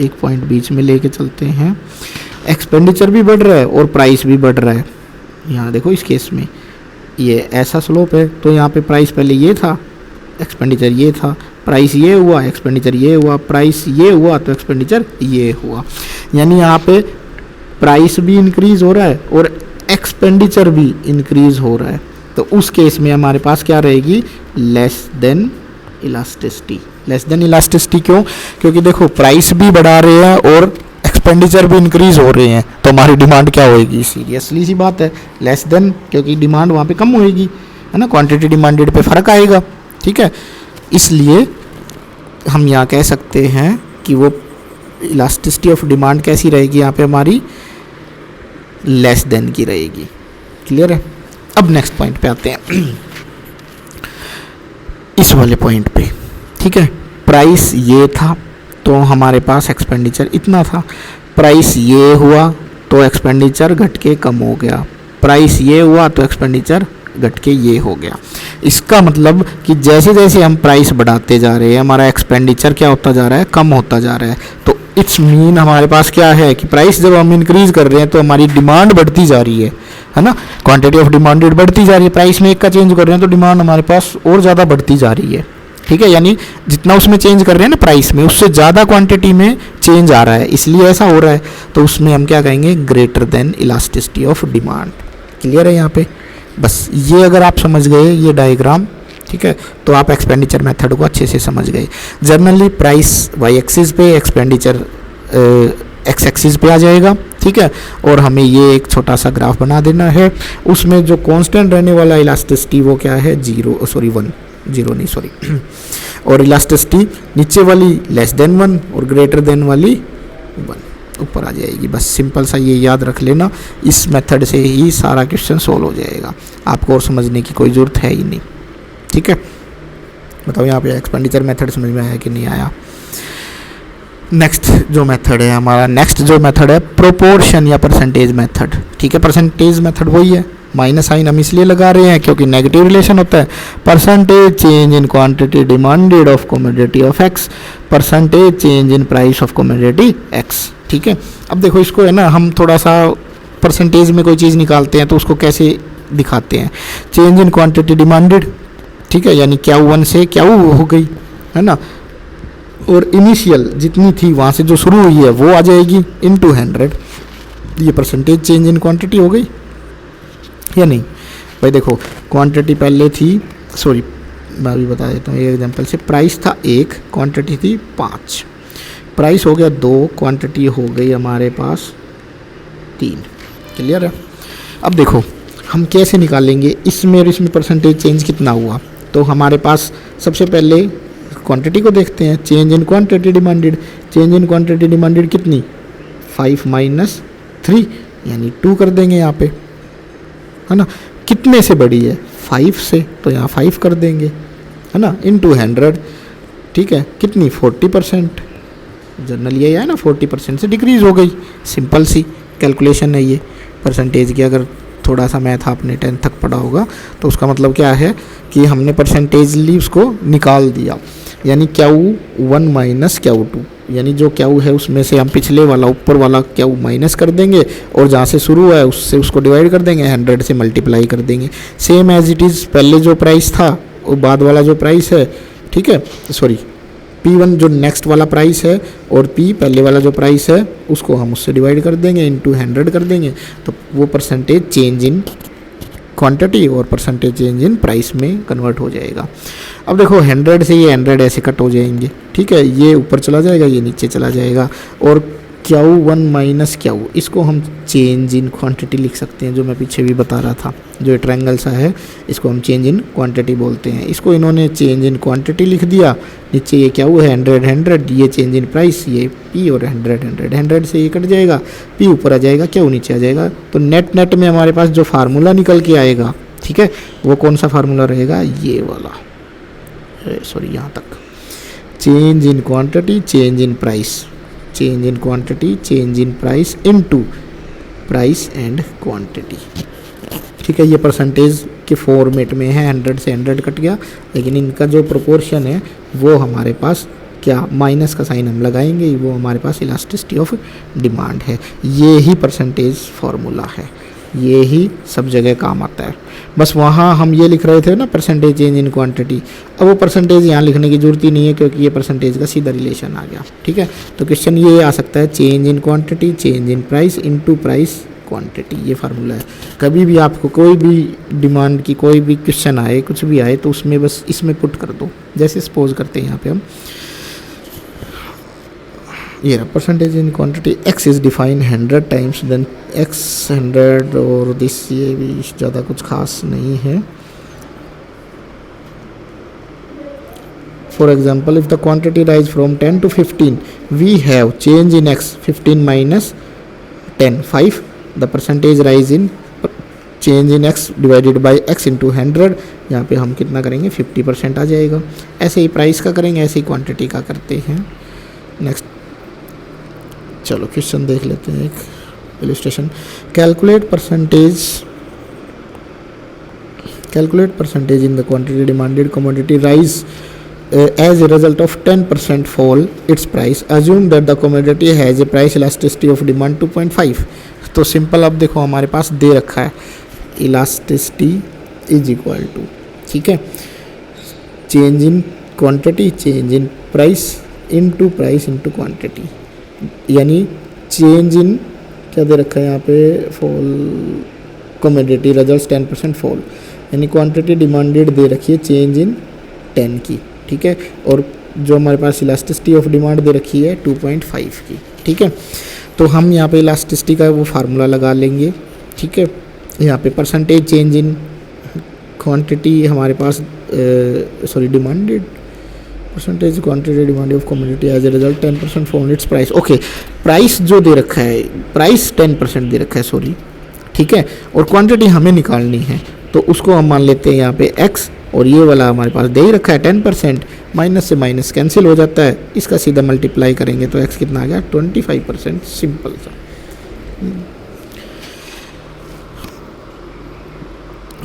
एक पॉइंट बीच में लेके चलते हैं, एक्सपेंडिचर भी बढ़ रहा है और प्राइस भी बढ़ रहा है। यहाँ देखो इस केस में ये ऐसा स्लोप है, तो यहाँ पे प्राइस पहले ये था, एक्सपेंडिचर ये था, प्राइस ये हुआ, एक्सपेंडिचर ये हुआ, प्राइस ये हुआ तो एक्सपेंडिचर ये हुआ। यानी यहाँ पे प्राइस भी इंक्रीज हो रहा है और एक्सपेंडिचर भी इंक्रीज हो रहा है, तो उस केस में हमारे पास क्या रहेगी? Less than elasticity. Less than elasticity क्यों? क्योंकि देखो प्राइस भी बढ़ा रहे हैं और एक्सपेंडिचर भी इंक्रीज हो रहे हैं, तो हमारी डिमांड क्या होएगी? सीरियसली सी बात है, लेस देन, क्योंकि डिमांड वहाँ पे कम होएगी, है ना, क्वांटिटी डिमांडेड पे फ़र्क आएगा। ठीक है, इसलिए हम यहाँ कह सकते हैं कि वो इलास्टिसिटी ऑफ डिमांड कैसी रहेगी यहाँ पे हमारी? लेस देन की रहेगी। क्लियर है? अब नेक्स्ट पॉइंट पे आते हैं, इस वाले पॉइंट पे। ठीक है, प्राइस ये था तो हमारे पास एक्सपेंडिचर इतना था, प्राइस ये हुआ तो एक्सपेंडिचर घट के कम हो गया, प्राइस ये हुआ तो एक्सपेंडिचर घट के ये हो गया। इसका मतलब कि जैसे जैसे हम प्राइस बढ़ाते जा रहे हैं हमारा एक्सपेंडिचर क्या होता जा रहा है? कम होता जा रहा है। तो इट्स मीन हमारे पास क्या है कि प्राइस जब हम इंक्रीज कर रहे हैं तो हमारी डिमांड बढ़ती जा रही है ना, क्वांटिटी ऑफ डिमांडेड बढ़ती जा रही है। प्राइस में 1 का चेंज कर रहे हैं तो डिमांड हमारे पास और ज़्यादा बढ़ती जा रही है। ठीक है, यानी जितना उसमें चेंज कर रहे हैं ना प्राइस में, उससे ज़्यादा क्वांटिटी में चेंज आ रहा है, इसलिए ऐसा हो रहा है। तो उसमें हम क्या कहेंगे? Greater than elasticity of demand. Clear है यहाँ पे? बस ये अगर आप समझ गए ये डायग्राम ठीक है, तो आप एक्सपेंडिचर मेथड को अच्छे से समझ गए। जनरली प्राइस वाई एक्सिस पे, एक्सपेंडिचर एक्स एक्सिस पे आ जाएगा, ठीक है। और हमें ये एक छोटा सा ग्राफ बना देना है, उसमें जो कांस्टेंट रहने वाला इलास्टिसिटी वो क्या है, 1 और इलास्टिसिटी नीचे वाली लेस देन 1 और ग्रेटर देन वाली 1 ऊपर आ जाएगी। बस सिंपल सा ये याद रख लेना, इस मेथड से ही सारा क्वेश्चन सोल्व हो जाएगा, आपको और समझने की कोई ज़रूरत है ही नहीं, ठीक है। बताओ यहाँ पे एक्सपेंडिचर मेथड समझ में आया कि नहीं आया। नेक्स्ट जो मेथड है हमारा, नेक्स्ट जो मेथड है प्रोपोर्शन या परसेंटेज मेथड, ठीक है। परसेंटेज मेथड वही है, माइनस साइन हम इसलिए लगा रहे हैं क्योंकि नेगेटिव रिलेशन होता है। Percentage change in quantity demanded of commodity of x, percentage change in price of commodity x, ठीक है। अब देखो इसको है ना, हम थोड़ा सा परसेंटेज में कोई चीज़ निकालते हैं तो उसको कैसे दिखाते हैं, चेंज इन क्वांटिटी डिमांडेड, ठीक है, यानी Q1 से Q हो गई, है ना, और इनिशियल जितनी थी वहाँ से जो शुरू हुई है वो आ जाएगी इनटू 100, ये परसेंटेज चेंज इन क्वांटिटी हो गई या नहीं। भाई देखो क्वांटिटी पहले थी, सॉरी मैं अभी बता देता हूँ एक एग्जांपल से, प्राइस था 1, क्वांटिटी थी 5, प्राइस हो गया 2, क्वांटिटी हो गई हमारे पास 3, क्लियर है। अब देखो हम कैसे निकालेंगे इसमें और इसमें परसेंटेज चेंज कितना हुआ, तो हमारे पास सबसे पहले क्वांटिटी को देखते हैं, change in quantity demanded, change in quantity demanded कितनी 5 माइनस 3 यानी 2 कर देंगे यहाँ पे, है ना। कितने से बड़ी है 5 से, तो यहाँ 5 कर देंगे, है ना, इनटू 100, ठीक है, कितनी 40%, जनरल ये है ना 40% से डिक्रीज हो गई, सिंपल सी कैलकुलेशन है ये परसेंटेज की। अगर थोड़ा सा मैथ आपने 10th तक पढ़ा होगा तो उसका मतलब क्या है कि हमने परसेंटेजली उसको निकाल दिया, यानी Q1 माइनस Q2, यानी जो Q है उसमें से हम पिछले वाला ऊपर वाला Q माइनस कर देंगे और जहाँ से शुरू हुआ है उससे उसको डिवाइड कर देंगे, 100 से मल्टीप्लाई कर देंगे, सेम एज इट इज़ पहले जो प्राइस था और बाद वाला जो प्राइस है, ठीक है, सॉरी P1 जो नेक्स्ट वाला प्राइस है और P पहले वाला जो प्राइस है उसको हम उससे डिवाइड कर देंगे, इनटू 100 कर देंगे, तो वो परसेंटेज चेंज इन क्वांटिटी और परसेंटेज चेंज इन प्राइस में कन्वर्ट हो जाएगा। अब देखो 100 से ये 100 ऐसे कट हो जाएंगे, ठीक है, ये ऊपर चला जाएगा, ये नीचे चला जाएगा, और Q1 माइनस Q इसको हम चेंज इन क्वांटिटी लिख सकते हैं, जो मैं पीछे भी बता रहा था, जो ट्रायंगल सा है इसको हम चेंज इन क्वांटिटी बोलते हैं। इसको इन्होंने चेंज इन क्वांटिटी लिख दिया, नीचे ये Q है 100, ये चेंज इन प्राइस, ये P और 100 से ये कट जाएगा, P ऊपर आ जाएगा, Q नीचे आ जाएगा, तो नेट में हमारे पास जो फार्मूला निकल के आएगा, ठीक है, वो कौन सा फार्मूला रहेगा, ये वाला, सॉरी यहाँ तक, change in quantity change in price, change in quantity change in price into price and quantity, ठीक है। ये परसेंटेज के फॉर्मेट में है, 100 से 100 कट गया, लेकिन इनका जो प्रोपोर्शन है वो हमारे पास क्या, माइनस का साइन हम लगाएंगे, वो हमारे पास इलास्टिसिटी ऑफ डिमांड है। ये ही परसेंटेज फार्मूला है, ये ही सब जगह काम आता है। बस वहाँ हम ये लिख रहे थे ना परसेंटेज चेंज इन क्वांटिटी, अब वो परसेंटेज यहाँ लिखने की जरूरत ही नहीं है क्योंकि ये परसेंटेज का सीधा रिलेशन आ गया, ठीक है। तो क्वेश्चन ये आ सकता है, change in quantity change in price into price quantity, ये फार्मूला है। कभी भी आपको कोई भी डिमांड की कोई भी क्वेश्चन आए, कुछ भी आए, तो उसमें बस इसमें पुट कर दो। जैसे सपोज करते हैं यहाँ पे हम, ये percentage in quantity x is define 100 times then x 100, और दिस ये भी ज़्यादा कुछ खास नहीं है। For example if the quantity rise from 10 to 15 we have change in x 15 minus 10 5, the percentage rise in change in x divided by x into 100, यहाँ पे हम कितना करेंगे 50% आ जाएगा। ऐसे ही प्राइस का करेंगे, ऐसे ही क्वांटिटी का करते हैं। नेक्स्ट चलो क्वेश्चन देख लेते हैं, एक illustration, calculate percentage in the quantity demanded commodity rise as a result of 10% fall its price, assume that the commodity has a price elasticity of demand 2.5। तो सिंपल, अब देखो हमारे पास दे रखा है इलास्टिसिटी इज इक्वल टू, ठीक है, change in quantity change in price into quantity, यानी change in क्या दे रखा है यहाँ पे, फॉल कमोडिटी रिजल्ट्स 10% फॉल, यानी क्वांटिटी डिमांडेड दे रखी है चेंज इन 10 की, ठीक है, और जो हमारे पास इलास्टिसिटी ऑफ डिमांड दे रखी है 2.5 की, ठीक है। तो हम यहाँ पे इलास्टिसिटी का वो फार्मूला लगा लेंगे, ठीक है। यहाँ पे परसेंटेज चेंज इन क्वांटिटी हमारे पास demanded percentage quantity demand of community as a result 10% for its price. Okay, price जो दे रखा है, प्राइस 10% दे रखा है, सॉरी, ठीक है, और क्वांटिटी हमें निकालनी है, तो उसको हम मान लेते हैं यहाँ पे x, और ये वाला हमारे पास दे ही रखा है 10%, माइनस से माइनस कैंसिल हो जाता है, इसका सीधा मल्टीप्लाई करेंगे तो x कितना आ गया 25%, सिंपल सा।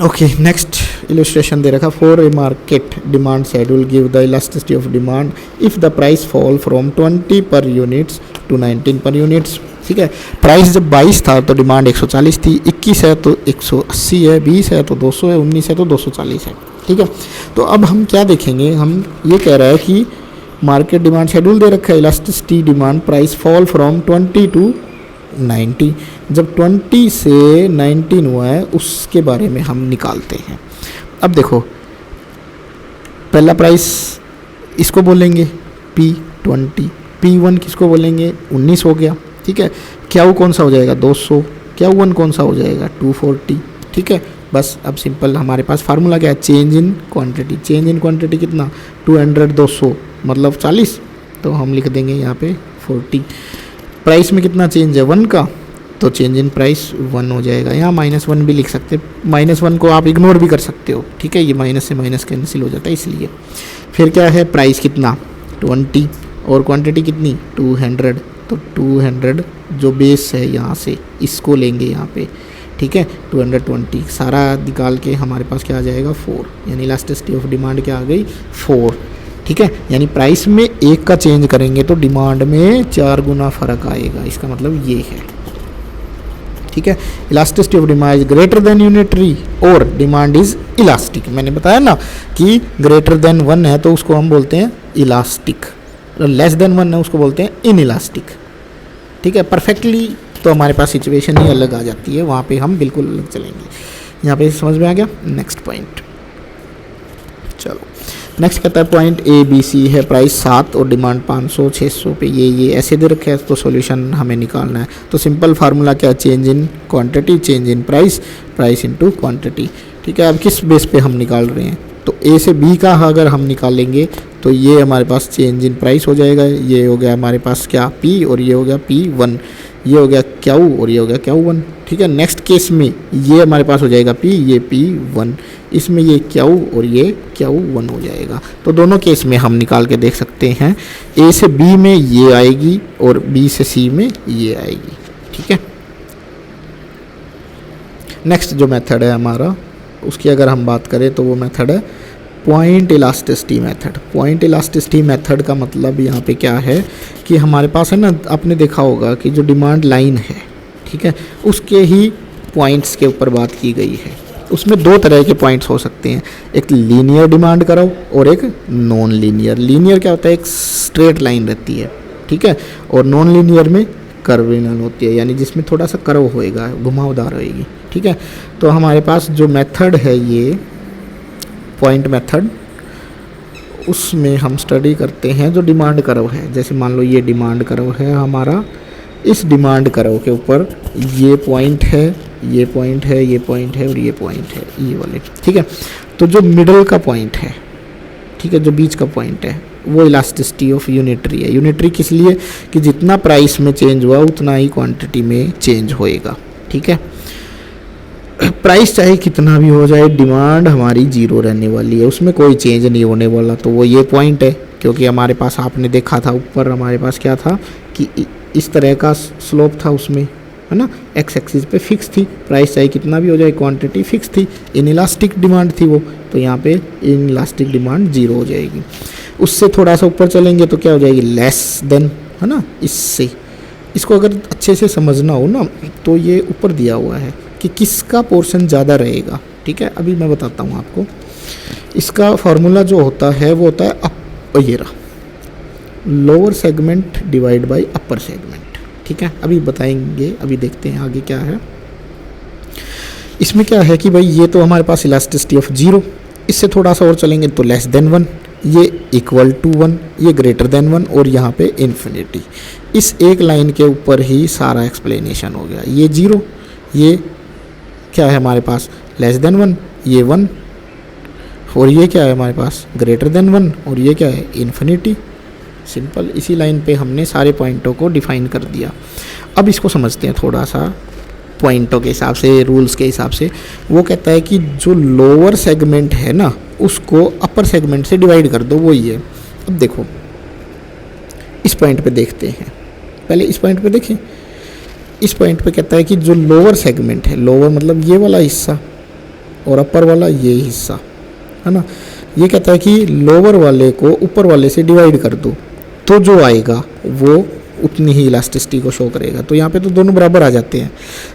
ओके, नेक्स्ट इलस्ट्रेशन दे रखा, for a market demand schedule give the elasticity of demand if the price fall from 20 पर यूनिट्स टू 19 पर यूनिट्स, ठीक है। प्राइस जब 22 था तो डिमांड 140 थी, 21 है तो 180 है, 20 है तो 200 है, 19 है तो 240 है, ठीक है। तो अब हम क्या देखेंगे, हम ये कह रहा है कि मार्केट डिमांड शेड्यूल दे रखा है, elasticity demand price fall from 20 to 90, जब 20 से 19 हुआ है उसके बारे में हम निकालते हैं। अब देखो, पहला प्राइस इसको बोलेंगे P20, P1 किसको बोलेंगे 19 हो गया, ठीक है। क्यू कौन सा हो जाएगा 200, Q1 कौन सा हो जाएगा 240, ठीक है। बस अब सिंपल हमारे पास फार्मूला क्या है, change in quantity, change in quantity कितना 200 200 मतलब 40, तो हम लिख देंगे यहाँ पे 40। प्राइस में कितना चेंज है 1 का, तो चेंज इन प्राइस 1 हो जाएगा, यहाँ -1 भी लिख सकते हैं, -1 को आप इग्नोर भी कर सकते हो, ठीक है, ये माइनस से माइनस कैंसिल हो जाता है इसलिए। फिर क्या है, प्राइस कितना 20 और क्वांटिटी कितनी 200, तो 200 जो बेस है यहाँ से इसको लेंगे यहाँ पे, ठीक है, 220 सारा निकाल के हमारे पास क्या आ जाएगा 4, यानी इलास्टिसिटी ऑफ डिमांड क्या आ गई 4, ठीक है। यानी प्राइस में 1 का चेंज करेंगे तो डिमांड में 4 गुना फर्क आएगा, इसका मतलब ये है, ठीक है। Elasticity of demand is greater than unitary और डिमांड इज इलास्टिक, मैंने बताया ना कि ग्रेटर देन 1 है तो उसको हम बोलते हैं इलास्टिक, लेस देन 1 है उसको बोलते हैं इन इलास्टिक, ठीक है। परफेक्टली तो हमारे पास सिचुएशन ही अलग आ जाती है, वहाँ पे हम बिल्कुल अलग चलेंगे। यहाँ पे समझ में आ गया। नेक्स्ट पॉइंट, चलो नेक्स्ट कहता है पॉइंट ABC है, प्राइस 7 और डिमांड 500 600 पे ये ऐसे दे रखे हैं, तो सॉल्यूशन हमें निकालना है। तो सिंपल फार्मूला क्या, change in quantity change in price, price into quantity, ठीक है। अब किस बेस पे हम निकाल रहे हैं, तो A से B का अगर हम निकालेंगे तो ये हमारे पास चेंज इन प्राइस हो जाएगा, ये हो गया हमारे पास क्या P और ये हो गया P1, ये हो गया Q और ये हो गया Q1, ठीक है। नेक्स्ट केस में ये हमारे पास हो जाएगा P, ये P1, इसमें ये Q और ये Q1 हो जाएगा। तो दोनों केस में हम निकाल के देख सकते हैं, A से B में ये आएगी और B से C में ये आएगी, ठीक है। नेक्स्ट जो मेथड है हमारा, उसकी अगर हम बात करें तो वो मेथड है point elasticity method. Point elasticity method का मतलब यहाँ पे क्या है कि हमारे पास है ना, आपने देखा होगा कि जो डिमांड लाइन है, ठीक है, उसके ही पॉइंट्स के ऊपर बात की गई है। उसमें 2 तरह के पॉइंट्स हो सकते हैं, एक लीनियर डिमांड कर्व और एक नॉन लीनियर। लीनियर क्या होता है, एक स्ट्रेट लाइन रहती है, ठीक है, और नॉन लीनियर में कर्विनल होती है, यानी जिसमें थोड़ा सा कर्व होएगा, घुमावदार होएगी, ठीक है। तो हमारे पास जो मेथड है ये पॉइंट मेथड, उसमें हम स्टडी करते हैं जो डिमांड कर्व है। जैसे मान लो ये डिमांड कर्व है हमारा, इस डिमांड कर्व के ऊपर ये पॉइंट है, ये पॉइंट है, ये पॉइंट है और ये पॉइंट है, ये वाले, ठीक है। तो जो मिडल का पॉइंट है, ठीक है, जो बीच का पॉइंट है, वो इलास्टिसिटी ऑफ यूनिटरी है। यूनिटरी किस लिए, कि जितना प्राइस में चेंज हुआ उतना ही क्वांटिटी में चेंज होएगा, ठीक है। प्राइस चाहे कितना भी हो जाए, डिमांड हमारी 0 रहने वाली है, उसमें कोई चेंज नहीं होने वाला। तो वो ये पॉइंट है, क्योंकि हमारे पास आपने देखा था ऊपर हमारे पास क्या था कि इस तरह का स्लोप था, उसमें है ना, एक्स एक्सिस पे फिक्स थी, प्राइस चाहे कितना भी हो जाए क्वांटिटी फिक्स थी, इनइलास्टिक डिमांड थी वो, तो यहाँ पे इनइलास्टिक डिमांड 0 हो जाएगी। उससे थोड़ा सा ऊपर चलेंगे तो क्या हो जाएगी, लेस देन, है ना। इससे इसको अगर अच्छे से समझना हो ना, तो ये ऊपर दिया हुआ है कि किसका पोर्शन ज़्यादा रहेगा, ठीक है। अभी मैं बताता हूँ आपको, इसका फॉर्मूला जो होता है वो होता है ये रहा, lower segment divide by upper segment, ठीक है। अभी बताएंगे, अभी देखते हैं आगे क्या है। इसमें क्या है कि भाई ये तो हमारे पास इलास्टिसिटी ऑफ 0, इससे थोड़ा सा और चलेंगे तो लेस देन 1, ये इक्वल टू 1, ये ग्रेटर देन 1 और यहाँ पे इन्फिनिटी। इस एक लाइन के ऊपर ही सारा एक्सप्लेनेशन हो गया। ये 0, ये क्या है हमारे पास लेस देन 1, ये 1, और ये क्या है हमारे पास ग्रेटर देन 1, और ये क्या है इन्फिनिटी। सिंपल, इसी लाइन पे हमने सारे पॉइंटों को डिफाइन कर दिया। अब इसको समझते हैं थोड़ा सा पॉइंटों के हिसाब से, रूल्स के हिसाब से। वो कहता है कि जो लोअर सेगमेंट है ना उसको अपर सेगमेंट से डिवाइड कर दो, वही है। अब देखो इस पॉइंट पे देखते हैं, पहले इस पॉइंट पे देखें। इस पॉइंट पे कहता है कि जो लोअर सेगमेंट है, लोअर मतलब ये वाला हिस्सा और अपर वाला ये हिस्सा है ना, ये कहता है कि लोअर वाले को ऊपर वाले से डिवाइड कर दो तो जो आएगा वो उतनी ही इलास्टिसिटी को शो करेगा। तो यहाँ पे तो दोनों बराबर आ जाते हैं,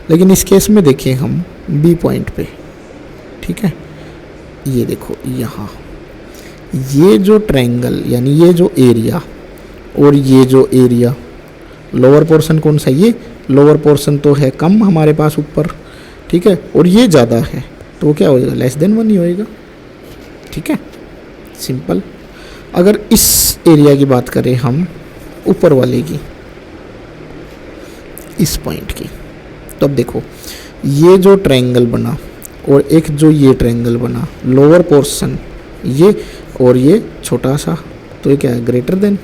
लेकिन इस केस में देखिए हम बी पॉइंट पे, ठीक है, ये देखो यहाँ ये जो ट्रायंगल यानी ये जो एरिया और ये जो एरिया, लोअर पोर्शन कौन सा, ये लोअर पोर्शन तो है कम हमारे पास ऊपर, ठीक है, और ये ज़्यादा है तो क्या होएगा लेस देन 1 ही होएगा, ठीक है, सिंपल। अगर इस एरिया की बात करें हम ऊपर वाले की, इस पॉइंट की, तो अब देखो ये जो ट्रायंगल बना और एक जो ये ट्रायंगल बना, लोअर पोर्शन ये और ये छोटा सा, तो ये क्या है ग्रेटर देन,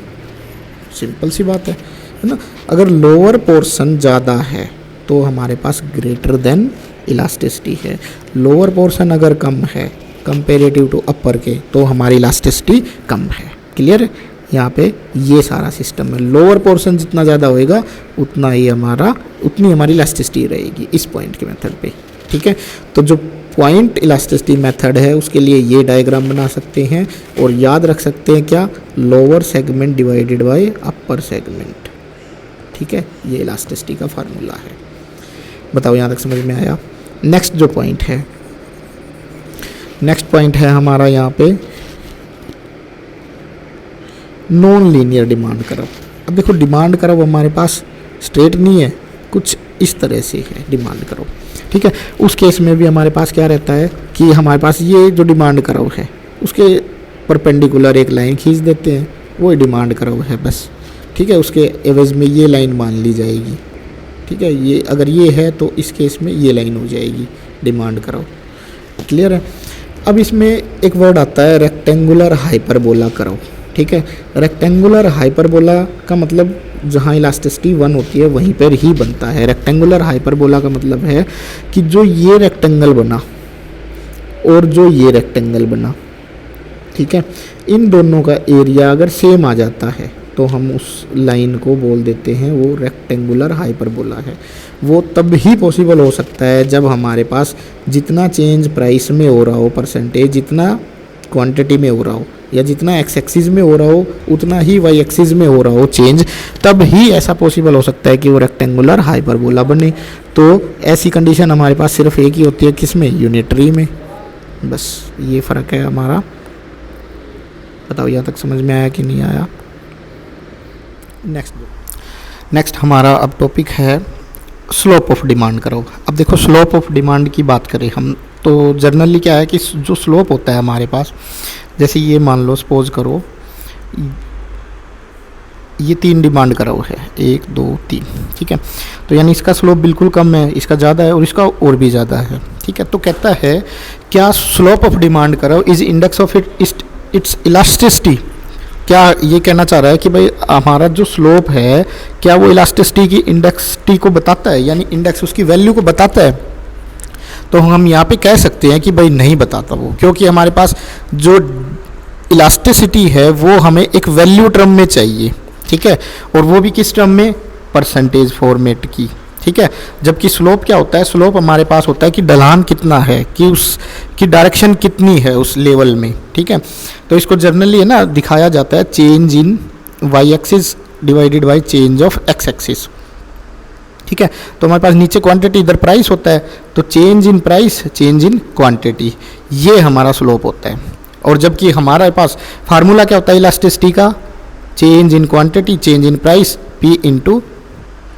सिंपल सी बात है ना। अगर लोअर पोर्शन ज़्यादा है तो हमारे पास ग्रेटर देन इलास्टिसिटी है, लोअर पोर्शन अगर कम है कंपेरेटिव टू अपर के तो हमारी इलास्टिसिटी कम है। क्लियर है, यहाँ पे ये सारा सिस्टम है। लोअर पोर्शन जितना ज़्यादा होएगा उतना ही उतनी हमारी इलास्टिसिटी रहेगी इस पॉइंट के मेथड पे, ठीक है। तो जो पॉइंट इलास्टिसिटी मेथड है उसके लिए ये डायग्राम बना सकते हैं और याद रख सकते हैं क्या, lower segment divided by upper segment, ठीक है, ये इलास्टिसिटी का फार्मूला है। बताओ यहाँ तक समझ में आया। नेक्स्ट जो पॉइंट है, नेक्स्ट पॉइंट है हमारा यहाँ पे नॉन लीनियर डिमांड कर्व। अब देखो डिमांड कर्व हमारे पास स्ट्रेट नहीं है, कुछ इस तरह से है डिमांड कर्व, ठीक है। उस केस में भी हमारे पास क्या रहता है कि हमारे पास ये जो डिमांड कर्व है उसके परपेंडिकुलर एक लाइन खींच देते हैं, वो डिमांड कर्व है बस, ठीक है। उसके एवज में ये लाइन मान ली जाएगी, ठीक है। ये अगर ये है तो इस केस में ये लाइन हो जाएगी डिमांड कर्व, क्लियर है। अब इसमें एक वर्ड आता है रेक्टेंगुलर हाइपरबोला कर्व, ठीक है। रेक्टेंगुलर हाइपरबोला का मतलब जहाँ इलास्टिसिटी 1 होती है वहीं पर ही बनता है। रेक्टेंगुलर हाइपरबोला का मतलब है कि जो ये रेक्टेंगल बना और जो ये रेक्टेंगल बना, ठीक है, इन दोनों का एरिया अगर सेम आ जाता है तो हम उस लाइन को बोल देते हैं वो रेक्टेंगुलर हाइपरबोला है। वो तब ही पॉसिबल हो सकता है जब हमारे पास जितना चेंज प्राइस में हो रहा हो परसेंटेज, जितना क्वांटिटी में हो रहा हो या जितना एक्स एक्सिस में हो रहा हो उतना ही वाई एक्सिस में हो रहा हो चेंज, तब ही ऐसा पॉसिबल हो सकता है कि वो रेक्टेंगुलर हाइपरबोला बने। तो ऐसी कंडीशन हमारे पास सिर्फ एक ही होती है, किसमें, यूनिटरी में। बस ये फ़र्क है हमारा। बताओ यहाँ तक समझ में आया कि नहीं आया। नेक्स्ट हमारा अब टॉपिक है स्लोप ऑफ डिमांड कर्व। अब देखो स्लोप ऑफ डिमांड की बात करें हम तो जनरली क्या है कि जो स्लोप होता है हमारे पास, जैसे ये मान लो सपोज करो ये 3 डिमांड कर्व है, 1 2 3, ठीक है। तो यानी इसका स्लोप बिल्कुल कम है, इसका ज़्यादा है और इसका और भी ज़्यादा है, ठीक है। तो कहता है क्या slope of demand curve is index of its elasticity. क्या ये कहना चाह रहा है कि भाई हमारा जो स्लोप है क्या वो इलास्टिसिटी की इंडेक्स टी को बताता है, यानी इंडेक्स उसकी वैल्यू को बताता है। तो हम यहाँ पे कह सकते हैं कि भाई नहीं बताता वो, क्योंकि हमारे पास जो इलास्टिसिटी है वो हमें एक वैल्यू टर्म में चाहिए, ठीक है, और वो भी किस टर्म में, परसेंटेज फॉर्मेट की, ठीक है। जबकि स्लोप क्या होता है, स्लोप हमारे पास होता है कि ढलान कितना है, कि उसकी डायरेक्शन कितनी है उस लेवल में, ठीक है। तो इसको जनरली है ना दिखाया जाता है change in Y axis divided by change of X axis, ठीक है। तो हमारे पास नीचे क्वांटिटी इधर प्राइस होता है, तो change in price change in quantity, ये हमारा स्लोप होता है। और जबकि हमारे पास फार्मूला क्या होता है इलास्टिसिटी का, change in quantity change in price P into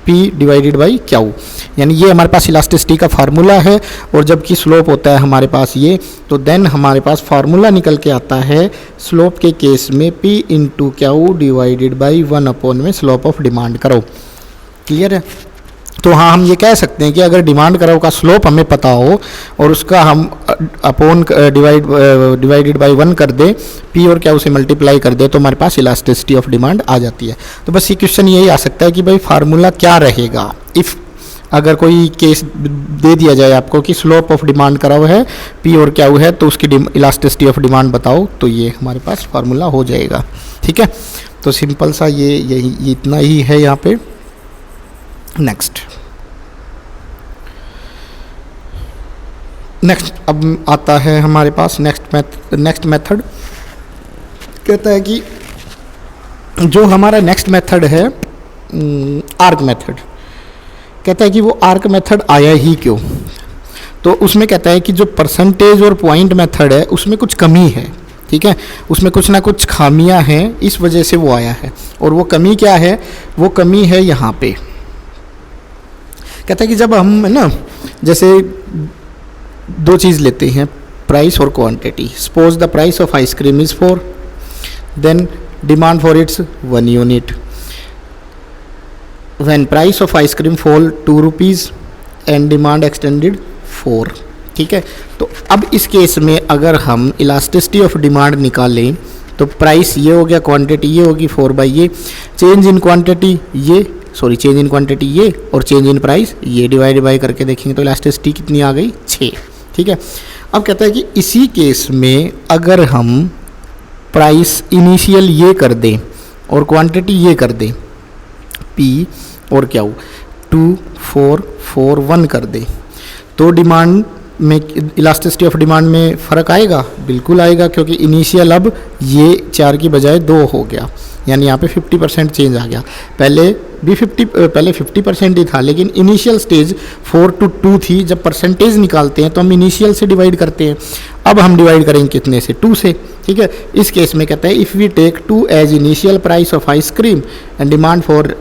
P divided by Q, यानी ये हमारे पास इलास्टिसिटी का फार्मूला है। और जबकि स्लोप होता है हमारे पास ये, तो देन हमारे पास फार्मूला निकल के आता है स्लोप के केस में P into Q divided by 1 में स्लोप ऑफ डिमांड करो। क्लियर है? तो हाँ, हम ये कह सकते हैं कि अगर डिमांड करो का स्लोप हमें पता हो और उसका हम अपॉन डिवाइडेड बाई 1 कर दे, P और क्या उसे मल्टीप्लाई कर दे, तो हमारे पास इलास्टिसिटी ऑफ डिमांड आ जाती है। तो बस ये क्वेश्चन यही आ सकता है कि भाई फार्मूला क्या रहेगा इफ़ अगर कोई केस दे दिया जाए आपको कि स्लोप ऑफ डिमांड करा हुआ है, P और क्या है, तो उसकी इलास्टिसिटी ऑफ डिमांड बताओ, तो ये हमारे पास फार्मूला हो जाएगा। ठीक है, तो सिंपल सा ये इतना ही है यहाँ पे। नेक्स्ट अब आता है हमारे पास नेक्स्ट मेथड। कहता है कि जो हमारा नेक्स्ट मेथड है आर्क मेथड, कहता है कि वो आर्क मेथड आया ही क्यों। तो उसमें कहता है कि जो परसेंटेज और पॉइंट मेथड है उसमें कुछ कमी है। ठीक है, उसमें कुछ ना कुछ खामियां हैं, इस वजह से वो आया है। और वो कमी क्या है? वो कमी है यहाँ पे। कहता है कि जब हम ना जैसे दो चीज़ लेते हैं, प्राइस और quantity. Suppose the price of ice cream is 4, then demand for its 1 unit. When price of ice cream fall 2 rupees and demand extended 4। ठीक है, तो अब इस केस में अगर हम इलास्टिसिटी ऑफ डिमांड निकालें तो प्राइस ये हो गया, क्वांटिटी ये होगी 4 ये, चेंज इन क्वांटिटी ये, सॉरी चेंज इन क्वांटिटी ये, और चेंज इन प्राइस ये, डिवाइड बाई करके देखेंगे तो इलास्टिसिटी कितनी आ गई? 6। ठीक है, अब कहता है कि इसी केस में अगर हम प्राइस इनिशियल ये कर दें और क्वांटिटी ये कर दें, P और क्या 2 4 4 1 कर दें, तो डिमांड में इलास्टिसिटी ऑफ डिमांड में फ़र्क आएगा? बिल्कुल आएगा, क्योंकि इनिशियल अब ये 4 की बजाय 2 हो गया, यानी यहाँ पे 50% चेंज आ गया। पहले 50% ही था, लेकिन इनिशियल स्टेज 4 to 2 थी। जब परसेंटेज निकालते हैं तो हम इनिशियल से डिवाइड करते हैं, अब हम डिवाइड करेंगे कितने से? 2 से। ठीक है, इस केस में कहता है if we take 2 as initial price of ice cream and demand for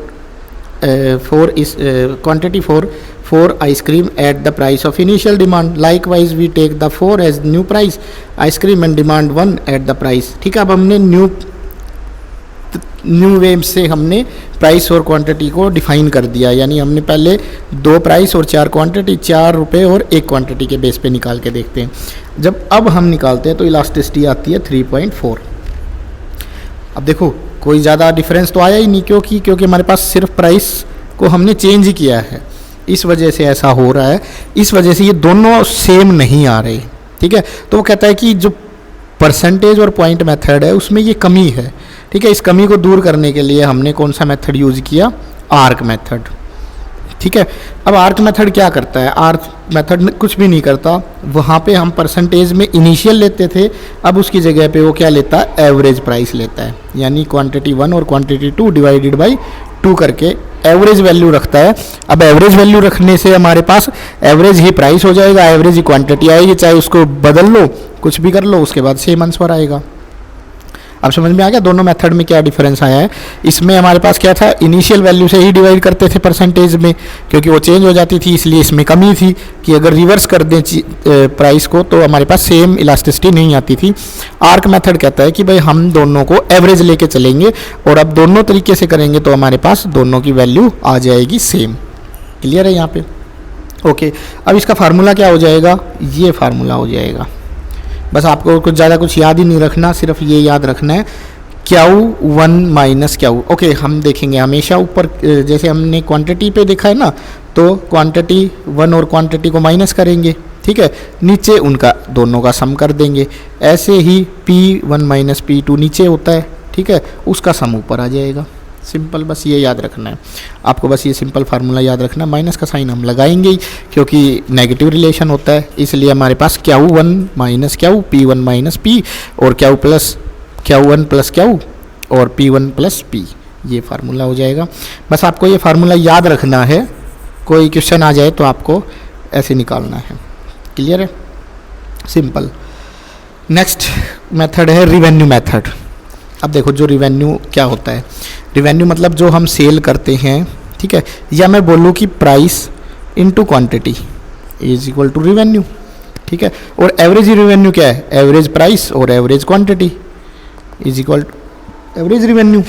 quantity for ice cream at the price of initial demand, likewise we take the 4 as new price ice cream and demand 1 at the price। ठीक है, अब हमने new way से हमने price और quantity को define कर दिया, यानी हमने पहले 2 प्राइस और 4 क्वांटिटी, 4 रुपये और 1 क्वांटिटी के बेस पे निकाल के देखते हैं। जब अब हम निकालते हैं तो इलास्टिसिटी आती है 3.4। अब देखो कोई ज़्यादा डिफरेंस तो आया ही नहीं, क्योंकि हमारे पास सिर्फ प्राइस को हमने चेंज ही किया है, इस वजह से ऐसा हो रहा है। इस वजह से ये दोनों सेम नहीं आ रहे। ठीक है, तो वो कहता है कि जो परसेंटेज और पॉइंट मेथड है उसमें ये कमी है। ठीक है, इस कमी को दूर करने के लिए हमने कौन सा मेथड यूज़ किया? Arc method. ठीक है, अब आर्क मेथड क्या करता है? आर्क मेथड कुछ भी नहीं करता। वहाँ पे हम परसेंटेज में इनिशियल लेते थे, अब उसकी जगह पे वो क्या लेता है? एवरेज प्राइस लेता है, यानी क्वांटिटी 1 और क्वांटिटी 2 डिवाइडेड बाई 2 करके एवरेज वैल्यू रखता है। अब एवरेज वैल्यू रखने से हमारे पास एवरेज ही प्राइस हो जाएगा, एवरेज ही क्वांटिटी आएगी, चाहे उसको बदल लो, कुछ भी कर लो, उसके बाद सेम आंसर आएगा। अब समझ में आ गया दोनों मेथड में क्या डिफरेंस आया है? इसमें हमारे पास क्या था? इनिशियल वैल्यू से ही डिवाइड करते थे परसेंटेज में, क्योंकि वो चेंज हो जाती थी, इसलिए इसमें कमी थी कि अगर रिवर्स कर दें प्राइस को तो हमारे पास सेम इलास्टिसिटी नहीं आती थी। आर्क मेथड कहता है कि भाई हम दोनों को एवरेज लेके चलेंगे, और अब दोनों तरीके से करेंगे तो हमारे पास दोनों की वैल्यू आ जाएगी सेम। क्लियर है यहाँ पे? ओके, अब इसका फार्मूला क्या हो जाएगा? ये फार्मूला हो जाएगा। बस आपको कुछ ज़्यादा कुछ याद ही नहीं रखना, सिर्फ ये याद रखना है Q1 माइनस Q। ओके, हम देखेंगे हमेशा ऊपर जैसे हमने क्वांटिटी पे देखा है ना, तो क्वांटिटी 1 और क्वांटिटी को माइनस करेंगे। ठीक है, नीचे उनका दोनों का सम कर देंगे। ऐसे ही P1 माइनस P2 नीचे होता है, ठीक है, उसका सम ऊपर आ जाएगा। सिंपल, बस ये याद रखना है आपको, बस ये सिंपल फार्मूला याद रखना है। माइनस का साइन हम लगाएंगे ही, क्योंकि नेगेटिव रिलेशन होता है, इसलिए हमारे पास Q1 minus Q, P1 minus P और Q1 प्लस Q और P1 प्लस P, ये फार्मूला हो जाएगा। बस आपको ये फार्मूला याद रखना है, कोई क्वेश्चन आ जाए तो आपको ऐसे निकालना है। क्लियर है? सिंपल। नेक्स्ट मेथड है रिवेन्यू मेथड। अब देखो जो रिवेन्यू क्या होता है, रिवेन्यू मतलब जो हम सेल करते हैं, ठीक है, या मैं बोलूँ कि price into quantity is equal to revenue, ठीक है। और एवरेज रिवेन्यू क्या है, एवरेज प्राइस और average quantity is equal to average revenue.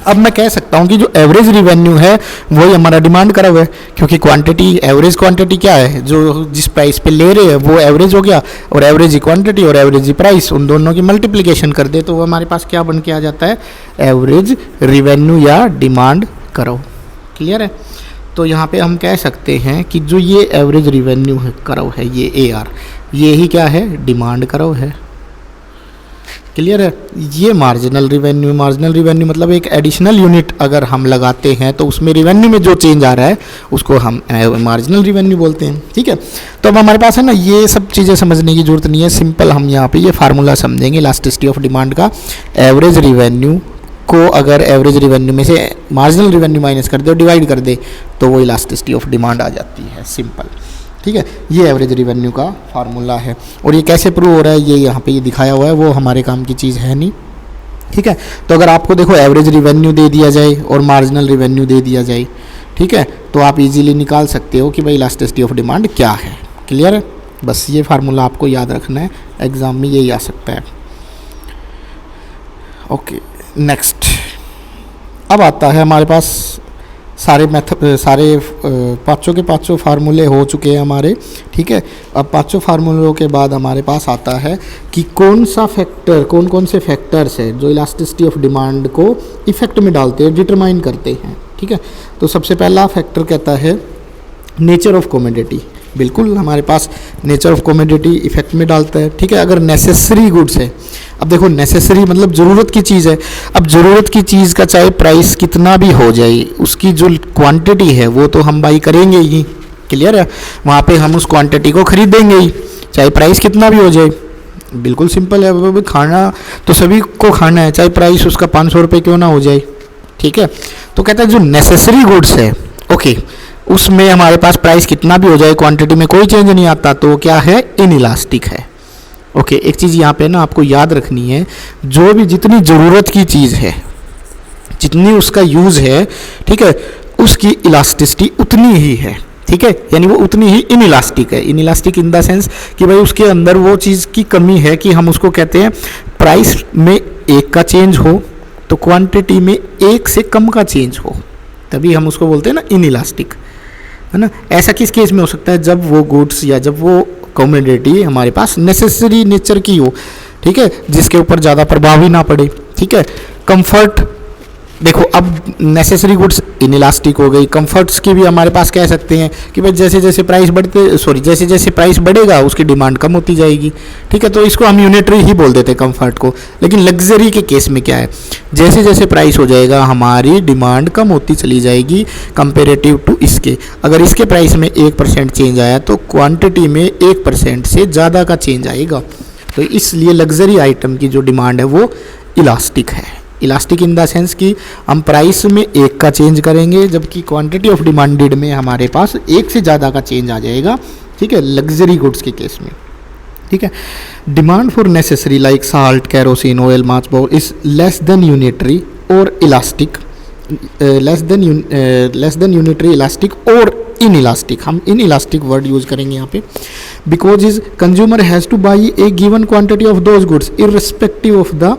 अब मैं कह सकता हूँ कि जो एवरेज रिवेन्यू है वही हमारा डिमांड करा हुआ है, क्योंकि क्वांटिटी, एवरेज क्वांटिटी क्या है, जो जिस प्राइस पे ले रहे हैं वो एवरेज हो गया, और एवरेज क्वांटिटी और एवरेज प्राइस, उन दोनों की मल्टीप्लिकेशन कर दे तो वो हमारे पास क्या बन के आ जाता है, एवरेज रिवेन्यू या डिमांड करो। क्लियर है। तो यहाँ पे हम कह सकते हैं कि जो ये एवरेज रिवेन्यू है करो है, ये AR, ये ही क्या है, डिमांड करो है। क्लियर है। ये मार्जिनल रिवेन्यू मतलब एक एडिशनल यूनिट अगर हम लगाते हैं तो उसमें रिवेन्यू में जो चेंज आ रहा है उसको हम मार्जिनल रिवेन्यू बोलते हैं। ठीक है, तो अब हमारे पास है ना, ये सब चीज़ें समझने की जरूरत नहीं है, सिंपल हम यहाँ पे ये फार्मूला समझेंगे इलास्टिसिटी ऑफ डिमांड का। एवरेज रिवेन्यू को अगर एवरेज रिवेन्यू में से मार्जिनल रिवेन्यू माइनस कर दे और डिवाइड कर दे तो वो इलास्टिसिटी ऑफ डिमांड आ जाती है, सिंपल। ठीक है, ये एवरेज रिवेन्यू का फार्मूला है। और ये कैसे प्रूव हो रहा है, ये यहाँ पे ये दिखाया हुआ है, वो हमारे काम की चीज़ है नहीं। ठीक है, तो अगर आपको देखो एवरेज रिवेन्यू दे दिया जाए और मार्जिनल रिवेन्यू दे दिया जाए, ठीक है, तो आप इजीली निकाल सकते हो कि भाई इलास्टिसिटी ऑफ डिमांड क्या है। क्लियर है, बस ये फार्मूला आपको याद रखना है, एग्जाम में यही आ सकता है। ओके, नेक्स्ट अब आता है हमारे पास सारे पाँचों के पाँचों फार्मूले हो चुके हैं हमारे। ठीक है, अब पाँचों फार्मूलों के बाद हमारे पास आता है कि कौन कौन से फैक्टर्स है जो इलास्टिसिटी ऑफ डिमांड को इफेक्ट में डालते हैं, डिटरमाइन करते हैं। ठीक है, तो सबसे पहला फैक्टर कहता है नेचर ऑफ कमोडिटी। बिल्कुल, हमारे पास नेचर ऑफ कमोडिटी इफेक्ट में डालता है। ठीक है, अगर नेसेसरी गुड्स है, अब देखो नेसेसरी मतलब ज़रूरत की चीज़ है। अब ज़रूरत की चीज़ का चाहे प्राइस कितना भी हो जाए, उसकी जो क्वांटिटी है वो तो हम बाई करेंगे ही। क्लियर है, वहाँ पे हम उस क्वांटिटी को खरीदेंगे ही, चाहे प्राइस कितना भी हो जाए। बिल्कुल सिंपल है, खाना तो सभी को खाना है, चाहे प्राइस उसका 500 रुपये क्यों ना हो जाए। ठीक है, तो कहता है जो नेसेसरी गुड्स है, ओके, उसमें हमारे पास प्राइस कितना भी हो जाए, क्वांटिटी में कोई चेंज नहीं आता, तो क्या है, इनइलास्टिक है। ओके, एक चीज़ यहाँ पे ना आपको याद रखनी है, जो भी जितनी ज़रूरत की चीज़ है, जितनी उसका यूज़ है, ठीक है, उसकी इलास्टिसिटी उतनी ही है। ठीक है, यानी वो उतनी ही इनइलास्टिक है। इनइलास्टिक इन द सेंस कि भाई उसके अंदर वो चीज़ की कमी है कि हम उसको कहते हैं प्राइस में 1 का चेंज हो तो क्वांटिटी में 1 से कम का चेंज हो, तभी हम उसको बोलते हैं ना इनइलास्टिक, है ना। ऐसा किस केस में हो सकता है, जब वो गुड्स या जब वो कमोडिटी हमारे पास नेसेसरी नेचर की हो, ठीक है, जिसके ऊपर ज़्यादा प्रभाव ही ना पड़े। ठीक है, कंफर्ट, देखो अब नेसेसरी गुड्स इनइलास्टिक हो गई, कंफर्ट्स की भी हमारे पास कह सकते हैं कि भाई जैसे जैसे प्राइस बढ़ेगा उसकी डिमांड कम होती जाएगी। ठीक है, तो इसको हम यूनिटरी ही बोल देते हैं कंफर्ट को। लेकिन लग्जरी के केस में क्या है, जैसे जैसे प्राइस हो जाएगा हमारी डिमांड कम होती चली जाएगी कंपेरेटिव टू इसके। अगर इसके प्राइस में 1% चेंज आया तो क्वांटिटी में 1% से ज़्यादा का चेंज आएगा। तो इसलिए लग्जरी आइटम की जो डिमांड है वो इलास्टिक है। इलास्टिक इन द सेंस कि हम प्राइस में 1 का चेंज करेंगे, जबकि क्वांटिटी ऑफ डिमांडेड में हमारे पास 1 से ज़्यादा का चेंज आ जाएगा। ठीक है, लग्जरी गुड्स के केस में। ठीक है, demand for necessary like salt, kerosene, oil, मार्चबो इज लेस देन यूनिटरी और elastic, less than unitary, elastic और इनइलास्टिक। हम इनइलास्टिक वर्ड यूज करेंगे यहाँ पे, because is consumer has to buy a given quantity of those goods irrespective of the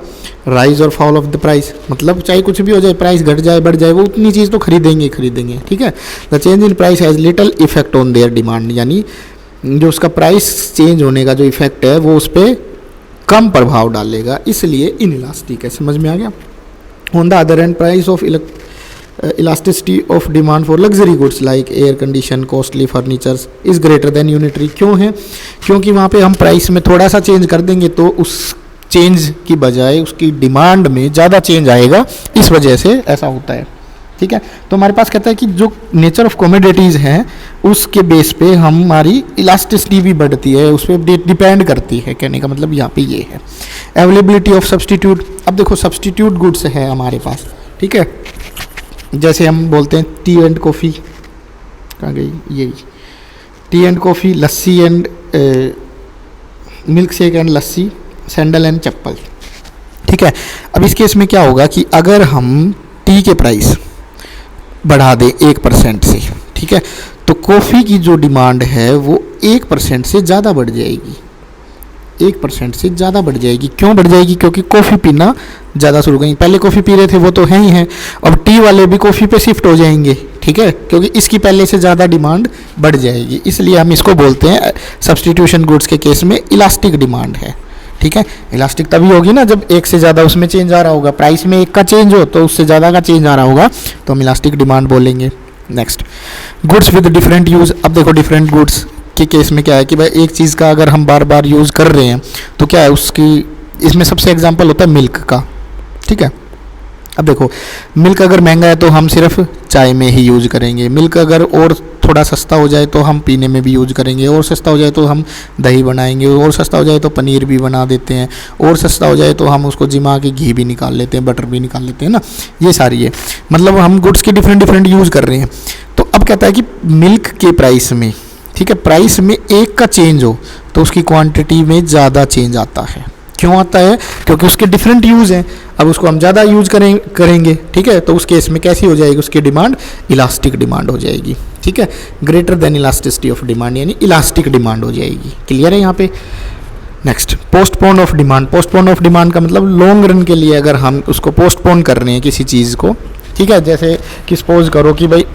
rise or fall of the price. मतलब चाहे कुछ भी हो जाए, प्राइस घट जाए बढ़ जाए, वो उतनी चीज़ तो खरीदेंगे। ठीक है, the change in price has little effect on their demand, यानी जो उसका प्राइस चेंज होने का जो इफेक्ट है वो उस पर कम प्रभाव डालेगा, इसलिए इनइलास्टिक है। समझ में आ गया। On the other and price of elasticity of demand for luxury goods like air condition, costly furnitures is greater than unitary. क्यों है, क्योंकि वहाँ पे हम प्राइस में थोड़ा सा चेंज कर देंगे तो उस चेंज की बजाय उसकी डिमांड में ज़्यादा चेंज आएगा, इस वजह से ऐसा होता है। ठीक है, तो हमारे पास कहता है कि जो नेचर ऑफ कमोडिटीज़ हैं उसके बेस पे हमारी इलास्टिसिटी भी बढ़ती है, उस पर डिपेंड करती है। कहने का मतलब यहाँ पे ये है। अवेलेबिलिटी ऑफ सब्सटीट्यूट, अब देखो सब्सटीट्यूट गुड्स है हमारे पास। ठीक है, जैसे हम बोलते हैं टी एंड कॉफ़ी, कहाँ गई, यही tea and coffee, lassi and milk shake and lassi, sandal and chappal. ठीक है, अब इस केस में क्या होगा कि अगर हम टी के प्राइस बढ़ा दें 1% से, ठीक है, तो कॉफ़ी की जो डिमांड है वो 1% से ज़्यादा बढ़ जाएगी, 1% से ज़्यादा बढ़ जाएगी। क्यों बढ़ जाएगी? क्योंकि कॉफ़ी पीना ज़्यादा शुरू करेंगे। पहले कॉफ़ी पी रहे थे वो तो है ही हैं, अब टी वाले भी कॉफ़ी पे शिफ्ट हो जाएंगे, ठीक है, क्योंकि इसकी पहले से ज़्यादा डिमांड बढ़ जाएगी। इसलिए हम इसको बोलते हैं सब्सटीट्यूशन गुड्स के केस में इलास्टिक डिमांड है, ठीक है। इलास्टिक तभी होगी ना जब एक से ज़्यादा उसमें चेंज आ रहा होगा, प्राइस में एक का चेंज हो तो उससे ज़्यादा का चेंज आ रहा होगा, तो हम इलास्टिक डिमांड बोलेंगे। Next, goods with different use. अब देखो डिफरेंट गुड्स के केस में क्या है कि भाई एक चीज़ का अगर हम बार बार यूज़ कर रहे हैं तो क्या है उसकी, इसमें सबसे एग्जांपल होता है मिल्क का, ठीक है। अब देखो मिल्क अगर महंगा है तो हम सिर्फ चाय में ही यूज़ करेंगे, मिल्क अगर और थोड़ा सस्ता हो जाए तो हम पीने में भी यूज़ करेंगे, और सस्ता हो जाए तो हम दही बनाएंगे, और सस्ता हो जाए तो पनीर भी बना देते हैं, और सस्ता हो जाए तो हम उसको जिमा के घी भी निकाल लेते हैं, बटर भी निकाल लेते हैं ना। ये सारी है, मतलब हम गुड्स के डिफरेंट डिफरेंट यूज़ कर रहे हैं। तो अब कहता है कि मिल्क के प्राइस में, ठीक है, प्राइस में एक का चेंज हो तो उसकी क्वांटिटी में ज़्यादा चेंज आता है। क्यों आता है? क्योंकि उसके डिफरेंट यूज़ हैं, अब उसको हम ज़्यादा यूज़ करेंगे, ठीक है, तो उस केस में कैसी हो जाएगी उसकी डिमांड? इलास्टिक डिमांड हो जाएगी, ठीक है, greater than elasticity of demand, यानी इलास्टिक डिमांड हो जाएगी। क्लियर है यहाँ पे? Next, postpone of demand. Postpone of demand का मतलब लॉन्ग रन के लिए अगर हम उसको पोस्टपोन कर रहे हैं किसी चीज़ को, ठीक है, जैसे कि सपोज करो कि भाई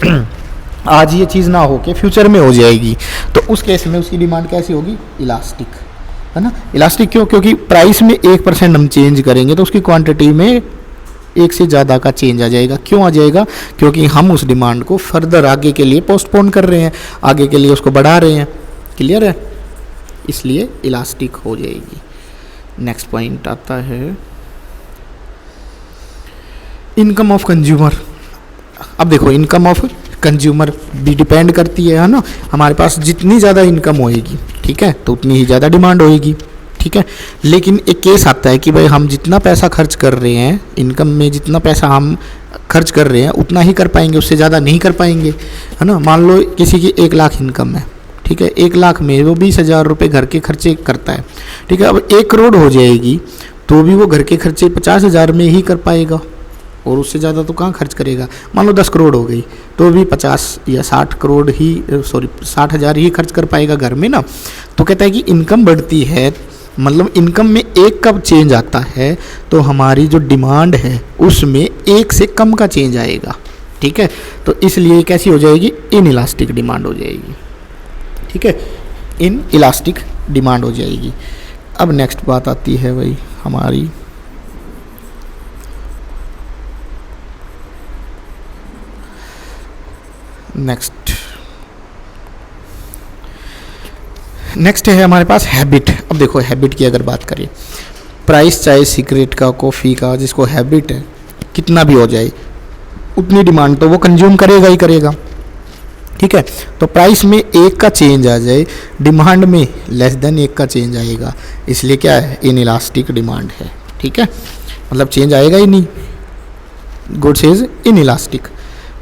आज ये चीज़ ना हो के फ्यूचर में हो जाएगी, तो उस केस में उसकी डिमांड कैसी होगी? इलास्टिक, है ना। इलास्टिक क्यों? क्योंकि प्राइस में 1% हम चेंज करेंगे तो उसकी क्वांटिटी में एक से ज़्यादा का चेंज आ जाएगा। क्यों आ जाएगा? क्योंकि हम उस डिमांड को फर्दर आगे के लिए पोस्टपोन कर रहे हैं, आगे के लिए उसको बढ़ा रहे हैं। क्लियर है? इसलिए इलास्टिक हो जाएगी। नेक्स्ट पॉइंट आता है इनकम ऑफ कंज्यूमर। अब देखो इनकम ऑफ कंज्यूमर भी डिपेंड करती है ना, हमारे पास जितनी ज़्यादा इनकम होएगी, ठीक है, तो उतनी ही ज़्यादा डिमांड होएगी, ठीक है। लेकिन एक केस आता है कि भाई हम जितना पैसा खर्च कर रहे हैं, इनकम में जितना पैसा हम खर्च कर रहे हैं उतना ही कर पाएंगे, उससे ज़्यादा नहीं कर पाएंगे, है ना। मान लो किसी की 1 लाख इनकम है, ठीक है, 1 लाख में वो 20,000 रुपये घर के खर्चे करता है, ठीक है। अब 1 करोड़ हो जाएगी तो भी वो घर के खर्चे 50,000 में ही कर पाएगा, और उससे ज़्यादा तो कहाँ खर्च करेगा। मान लो 10 करोड़ हो गई तो भी 50 या 60 करोड़ ही 60,000 ही खर्च कर पाएगा घर में ना। तो कहता है कि इनकम बढ़ती है, मतलब इनकम में 1 का चेंज आता है तो हमारी जो डिमांड है उसमें 1 से कम का चेंज आएगा, ठीक है। तो इसलिए कैसी हो जाएगी? इन इलास्टिक डिमांड हो जाएगी, ठीक है, इन इलास्टिक डिमांड हो जाएगी। अब नेक्स्ट बात आती है भाई हमारी नेक्स्ट है हमारे पास हैबिट। अब देखो हैबिट की अगर बात करें, प्राइस चाहे सिगरेट का, कॉफ़ी का, जिसको हैबिट है कितना भी हो जाए उतनी डिमांड तो वो कंज्यूम करेगा ही करेगा, ठीक है। तो प्राइस में 1 का चेंज आ जाए, डिमांड में लेस देन 1 का चेंज आएगा, इसलिए क्या है? इन इलास्टिक डिमांड है, ठीक है, मतलब चेंज आएगा ही नहीं, गुड्स इज इन इलास्टिक,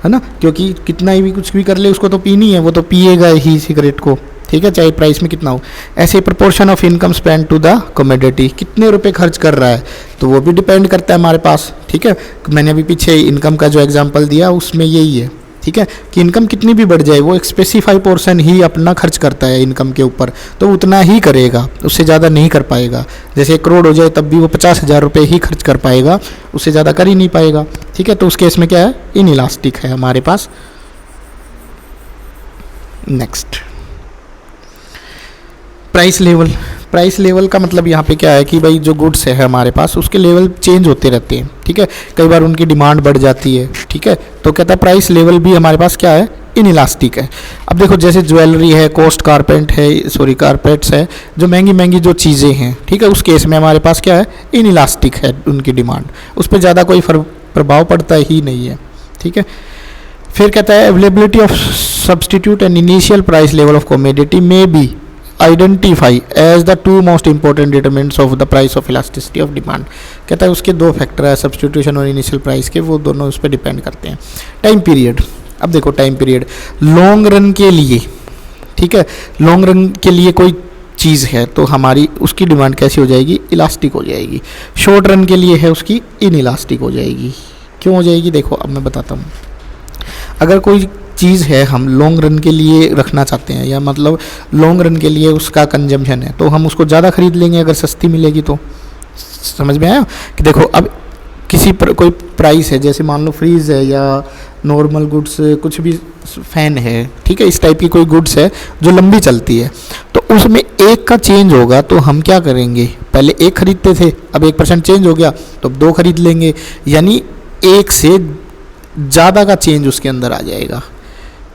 है ना, क्योंकि कितना ही भी कुछ भी कर ले उसको तो पीनी है, वो तो पिएगा ही सिगरेट को, ठीक है, चाहे प्राइस में कितना हो। ऐसे proportion of income spend to the commodity, कितने रुपए खर्च कर रहा है तो वो भी डिपेंड करता है हमारे पास, ठीक है। मैंने अभी पीछे इनकम का जो एग्जांपल दिया उसमें यही है, ठीक है, कि इनकम कितनी भी बढ़ जाए वो एक स्पेसिफाई पोर्शन ही अपना खर्च करता है इनकम के ऊपर, तो उतना ही करेगा, उससे ज़्यादा नहीं कर पाएगा। जैसे 1 करोड़ हो जाए तब भी वो 50,000 रुपये ही खर्च कर पाएगा, उससे ज़्यादा कर ही नहीं पाएगा, ठीक है। तो उस केस में क्या है? इन इलास्टिक है हमारे पास। Next, price level. Price level का मतलब यहाँ पे क्या है कि भाई जो गुड्स है हमारे पास उसके लेवल चेंज होते रहते हैं, ठीक है, कई बार उनकी डिमांड बढ़ जाती है, ठीक है। तो कहता है प्राइस लेवल भी हमारे पास क्या है? इन इलास्टिक है। अब देखो जैसे ज्वेलरी है, कोस्ट कारपेट्स है, जो महंगी महंगी जो चीज़ें हैं, ठीक है, उस केस में हमारे पास क्या है? इन इलास्टिक है उनकी डिमांड, उस पर ज़्यादा कोई प्रभाव पड़ता ही नहीं है, ठीक है। फिर कहता है availability of substitute and initial price level of commodity may be identify as the 2 most important determinants of the price of elasticity of demand. कहता है उसके 2 फैक्टर है, सब्सटीट्यूशन और इनिशियल प्राइस के, वो दोनों उस पर डिपेंड करते हैं। Time period. अब देखो टाइम पीरियड लॉन्ग रन के लिए, ठीक है, लॉन्ग रन के लिए कोई चीज़ है तो हमारी उसकी डिमांड कैसी हो जाएगी? इलास्टिक हो जाएगी। शॉर्ट रन के लिए है उसकी इन इलास्टिक हो जाएगी। क्यों हो जाएगी? देखो अब मैं बताता हूँ। अगर कोई चीज़ है हम लॉन्ग रन के लिए रखना चाहते हैं, या मतलब लॉन्ग रन के लिए उसका कंजम्पशन है, तो हम उसको ज़्यादा खरीद लेंगे अगर सस्ती मिलेगी तो। समझ में आया कि देखो अब किसी पर कोई प्राइस है, जैसे मान लो फ्रीज है या नॉर्मल गुड्स, कुछ भी फ़ैन है, ठीक है, इस टाइप की कोई गुड्स है जो लंबी चलती है, तो उसमें एक का चेंज होगा तो हम क्या करेंगे, पहले एक खरीदते थे, अब 1% चेंज हो गया तो अब 2 खरीद लेंगे, यानी एक से ज़्यादा का चेंज उसके अंदर आ जाएगा,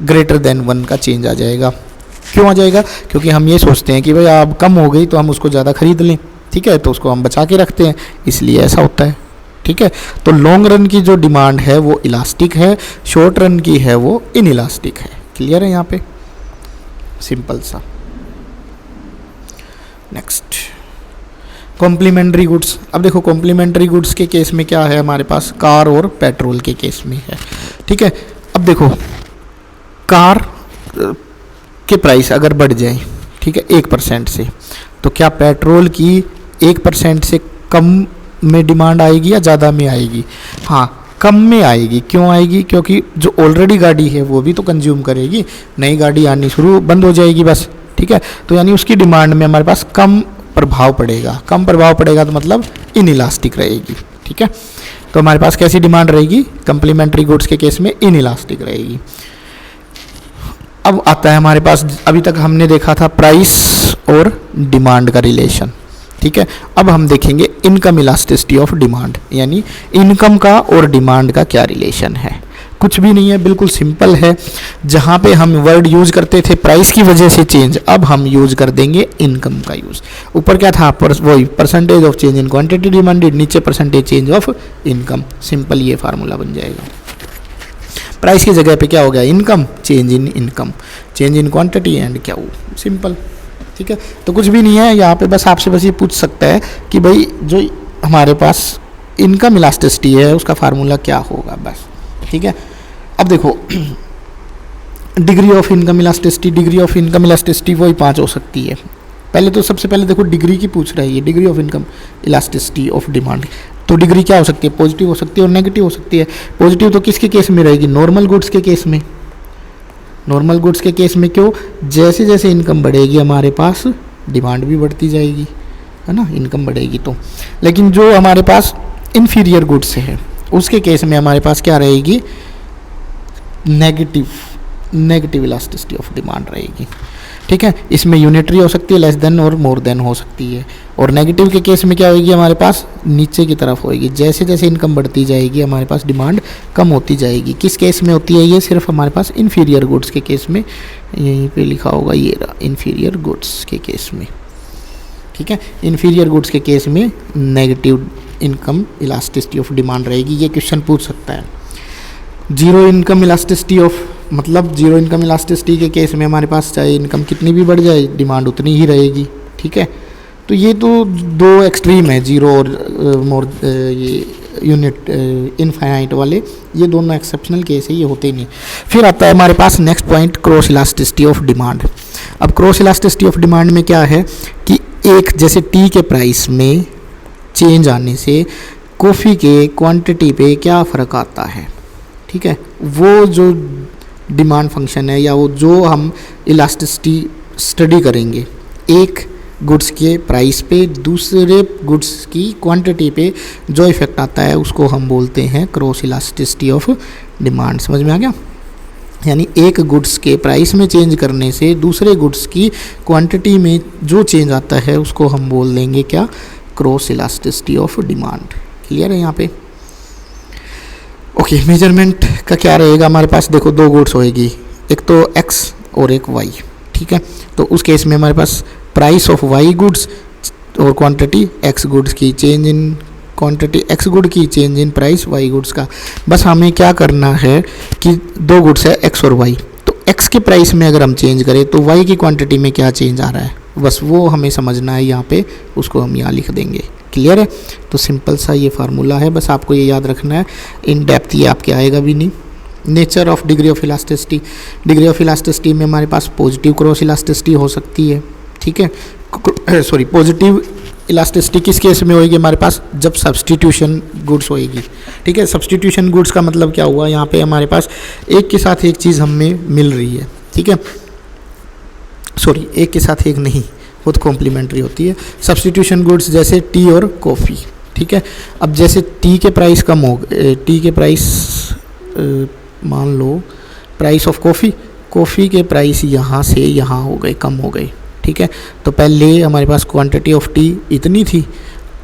ग्रेटर देन 1 का चेंज आ जाएगा। क्यों आ जाएगा? क्योंकि हम ये सोचते हैं कि भाई अब कम हो गई तो हम उसको ज़्यादा खरीद लें, ठीक है, तो उसको हम बचा के रखते हैं, इसलिए ऐसा होता है, ठीक है। तो लॉन्ग रन की जो डिमांड है वो इलास्टिक है, शॉर्ट रन की है वो इनइलास्टिक है। क्लियर है यहाँ पे? सिंपल सा। Next, complementary goods. अब देखो कॉम्प्लीमेंट्री गुड्स के केस में क्या है हमारे पास, कार और पेट्रोल के केस में है, ठीक है। अब देखो कार के प्राइस अगर बढ़ जाए, ठीक है, 1% से, तो क्या पेट्रोल की 1% से कम में डिमांड आएगी या ज़्यादा में आएगी? हाँ, कम में आएगी। क्यों आएगी? क्योंकि जो ऑलरेडी गाड़ी है वो भी तो कंज्यूम करेगी, नई गाड़ी आनी शुरू बंद हो जाएगी बस, ठीक है। तो यानी उसकी डिमांड में हमारे पास कम प्रभाव पड़ेगा। कम प्रभाव पड़ेगा तो मतलब इनइलास्टिक रहेगी, ठीक है। तो हमारे पास कैसी डिमांड रहेगी? कंप्लीमेंट्री गुड्स के केस में इनइलास्टिक रहेगी। अब आता है हमारे पास, अभी तक हमने देखा था प्राइस और डिमांड का रिलेशन, ठीक है। अब हम देखेंगे इनकम इलास्टिसिटी ऑफ डिमांड, यानी इनकम का और डिमांड का क्या रिलेशन है। कुछ भी नहीं है, बिल्कुल सिंपल है। जहाँ पे हम वर्ड यूज करते थे प्राइस की वजह से चेंज, अब हम यूज कर देंगे इनकम का यूज। ऊपर क्या था? वही percentage of change in quantity demanded, नीचे percentage change of income. Simple ये फार्मूला बन जाएगा। प्राइस की जगह पे क्या हो गया? Income, change in income, change in quantity and क्या हो, सिंपल, ठीक है। तो कुछ भी नहीं है यहाँ पे, बस आपसे बस ये पूछ सकता है कि भाई जो हमारे पास इनकम इलास्टिसिटी है उसका फार्मूला क्या होगा, बस, ठीक है। अब देखो degree of income elasticity, degree of income elasticity वही 5 हो सकती है। पहले तो सबसे पहले देखो डिग्री की पूछ रहा है ये, degree of income elasticity of demand. तो डिग्री क्या हो सकती है? पॉजिटिव हो सकती है और नेगेटिव हो सकती है। पॉजिटिव तो किसके केस में रहेगी? नॉर्मल गुड्स के केस में। नॉर्मल गुड्स के केस में क्यों? जैसे जैसे इनकम बढ़ेगी हमारे पास डिमांड भी बढ़ती जाएगी, है ना, इनकम बढ़ेगी तो। लेकिन जो हमारे पास इन्फीरियर गुड्स है उसके केस में हमारे पास क्या रहेगी? नेगेटिव इलास्टिसिटी ऑफ डिमांड रहेगी, ठीक है। इसमें यूनिटरी हो सकती है, लेस देन और मोर देन हो सकती है। और नेगेटिव के केस में क्या होगी हमारे पास? नीचे की तरफ होएगी। जैसे जैसे इनकम बढ़ती जाएगी हमारे पास डिमांड कम होती जाएगी। किस केस में होती है ये? सिर्फ हमारे पास इन्फीरियर गुड्स के केस में। यहीं पे लिखा होगा ये रहा, इन्फीरियर गुड्स के केस में, ठीक है। इन्फीरियर गुड्स के केस में negative income elasticity of demand रहेगी। ये क्वेश्चन पूछ सकता है। जीरो इनकम इलास्टिसिटी ऑफ, मतलब जीरो इनकम इलास्टिसिटी के केस में हमारे पास चाहे इनकम कितनी भी बढ़ जाए डिमांड उतनी ही रहेगी, ठीक है। तो ये तो दो एक्सट्रीम है, जीरो और मोर ये यूनिट इनफाइनाइट वाले, ये दोनों एक्सेप्शनल केस है, ये होते ही नहीं। फिर आता है हमारे पास next point, cross elasticity of demand. अब क्रॉस इलास्टिसिटी ऑफ डिमांड में क्या है कि एक जैसे टी के प्राइस में चेंज आने से कॉफ़ी के क्वांटिटी पे क्या फ़र्क आता है, ठीक है। वो जो डिमांड फंक्शन है या वो जो हम इलास्टिसिटी स्टडी करेंगे, एक गुड्स के प्राइस पे दूसरे गुड्स की क्वांटिटी पे जो इफेक्ट आता है उसको हम बोलते हैं क्रॉस इलास्टिसिटी ऑफ डिमांड। समझ में आ गया? यानी एक गुड्स के प्राइस में चेंज करने से दूसरे गुड्स की क्वांटिटी में जो चेंज आता है उसको हम बोल देंगे क्या? Cross elasticity of demand. Clear है यहाँ पे? ओके, मेजरमेंट का क्या रहेगा हमारे पास? देखो दो गुड्स होएगी, एक तो x और एक y, ठीक है। तो उस केस में हमारे पास प्राइस ऑफ y गुड्स और क्वांटिटी x गुड्स की, change in quantity x good की, change in price y goods का। बस हमें क्या करना है कि दो गुड्स है x और y, तो x के प्राइस में अगर हम चेंज करें तो y की क्वांटिटी में क्या चेंज आ रहा है, बस वो हमें समझना है यहाँ पे, उसको हम यहाँ लिख देंगे। क्लियर है? तो सिंपल सा ये फार्मूला है, बस आपको ये याद रखना है। इन डेप्थ ये आपके आएगा भी नहीं। Nature of degree of elasticity, degree of elasticity में हमारे पास पॉजिटिव क्रॉस इलास्टिसिटी हो सकती है, ठीक है, सॉरी पॉजिटिव इलास्टिसिटी किस केस में होगी हमारे पास, जब सब्सटीट्यूशन गुड्स होएगी। ठीक है, सब्सटीट्यूशन गुड्स का मतलब क्या हुआ, यहाँ पे हमारे पास एक के साथ एक चीज़ हमें मिल रही है। ठीक है, सॉरी, एक के साथ एक नहीं, वो तो कॉम्प्लीमेंट्री होती है। सब्सटीट्यूशन गुड्स जैसे टी और कॉफ़ी। ठीक है, अब जैसे टी के प्राइस कम हो गए, टी के प्राइस मान लो प्राइस ऑफ कॉफ़ी के प्राइस यहाँ से यहाँ हो गए, कम हो गए। ठीक है, तो पहले हमारे पास क्वांटिटी ऑफ टी इतनी थी,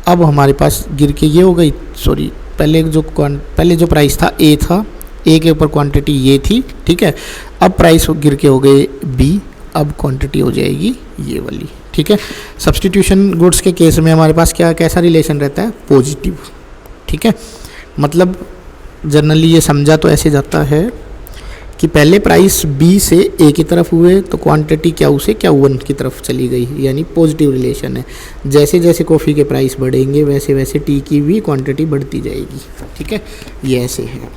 अब हमारे पास गिर के ये हो गई, सॉरी, पहले जो प्राइस था ए था, ए के ऊपर क्वांटिटी ये थी। ठीक है, अब प्राइस गिर के हो गए बी, अब क्वांटिटी हो जाएगी ये वाली। ठीक है, सब्सटीट्यूशन गुड्स के केस में हमारे पास कैसा रिलेशन रहता है, पॉजिटिव। ठीक है, मतलब जनरली ये समझा तो ऐसे जाता है कि पहले प्राइस बी से ए की तरफ हुए तो क्वांटिटी क्यू से Q1 की तरफ चली गई, यानी पॉजिटिव रिलेशन है। जैसे जैसे कॉफ़ी के प्राइस बढ़ेंगे वैसे वैसे टी की भी क्वांटिटी बढ़ती जाएगी। ठीक है, ये ऐसे है।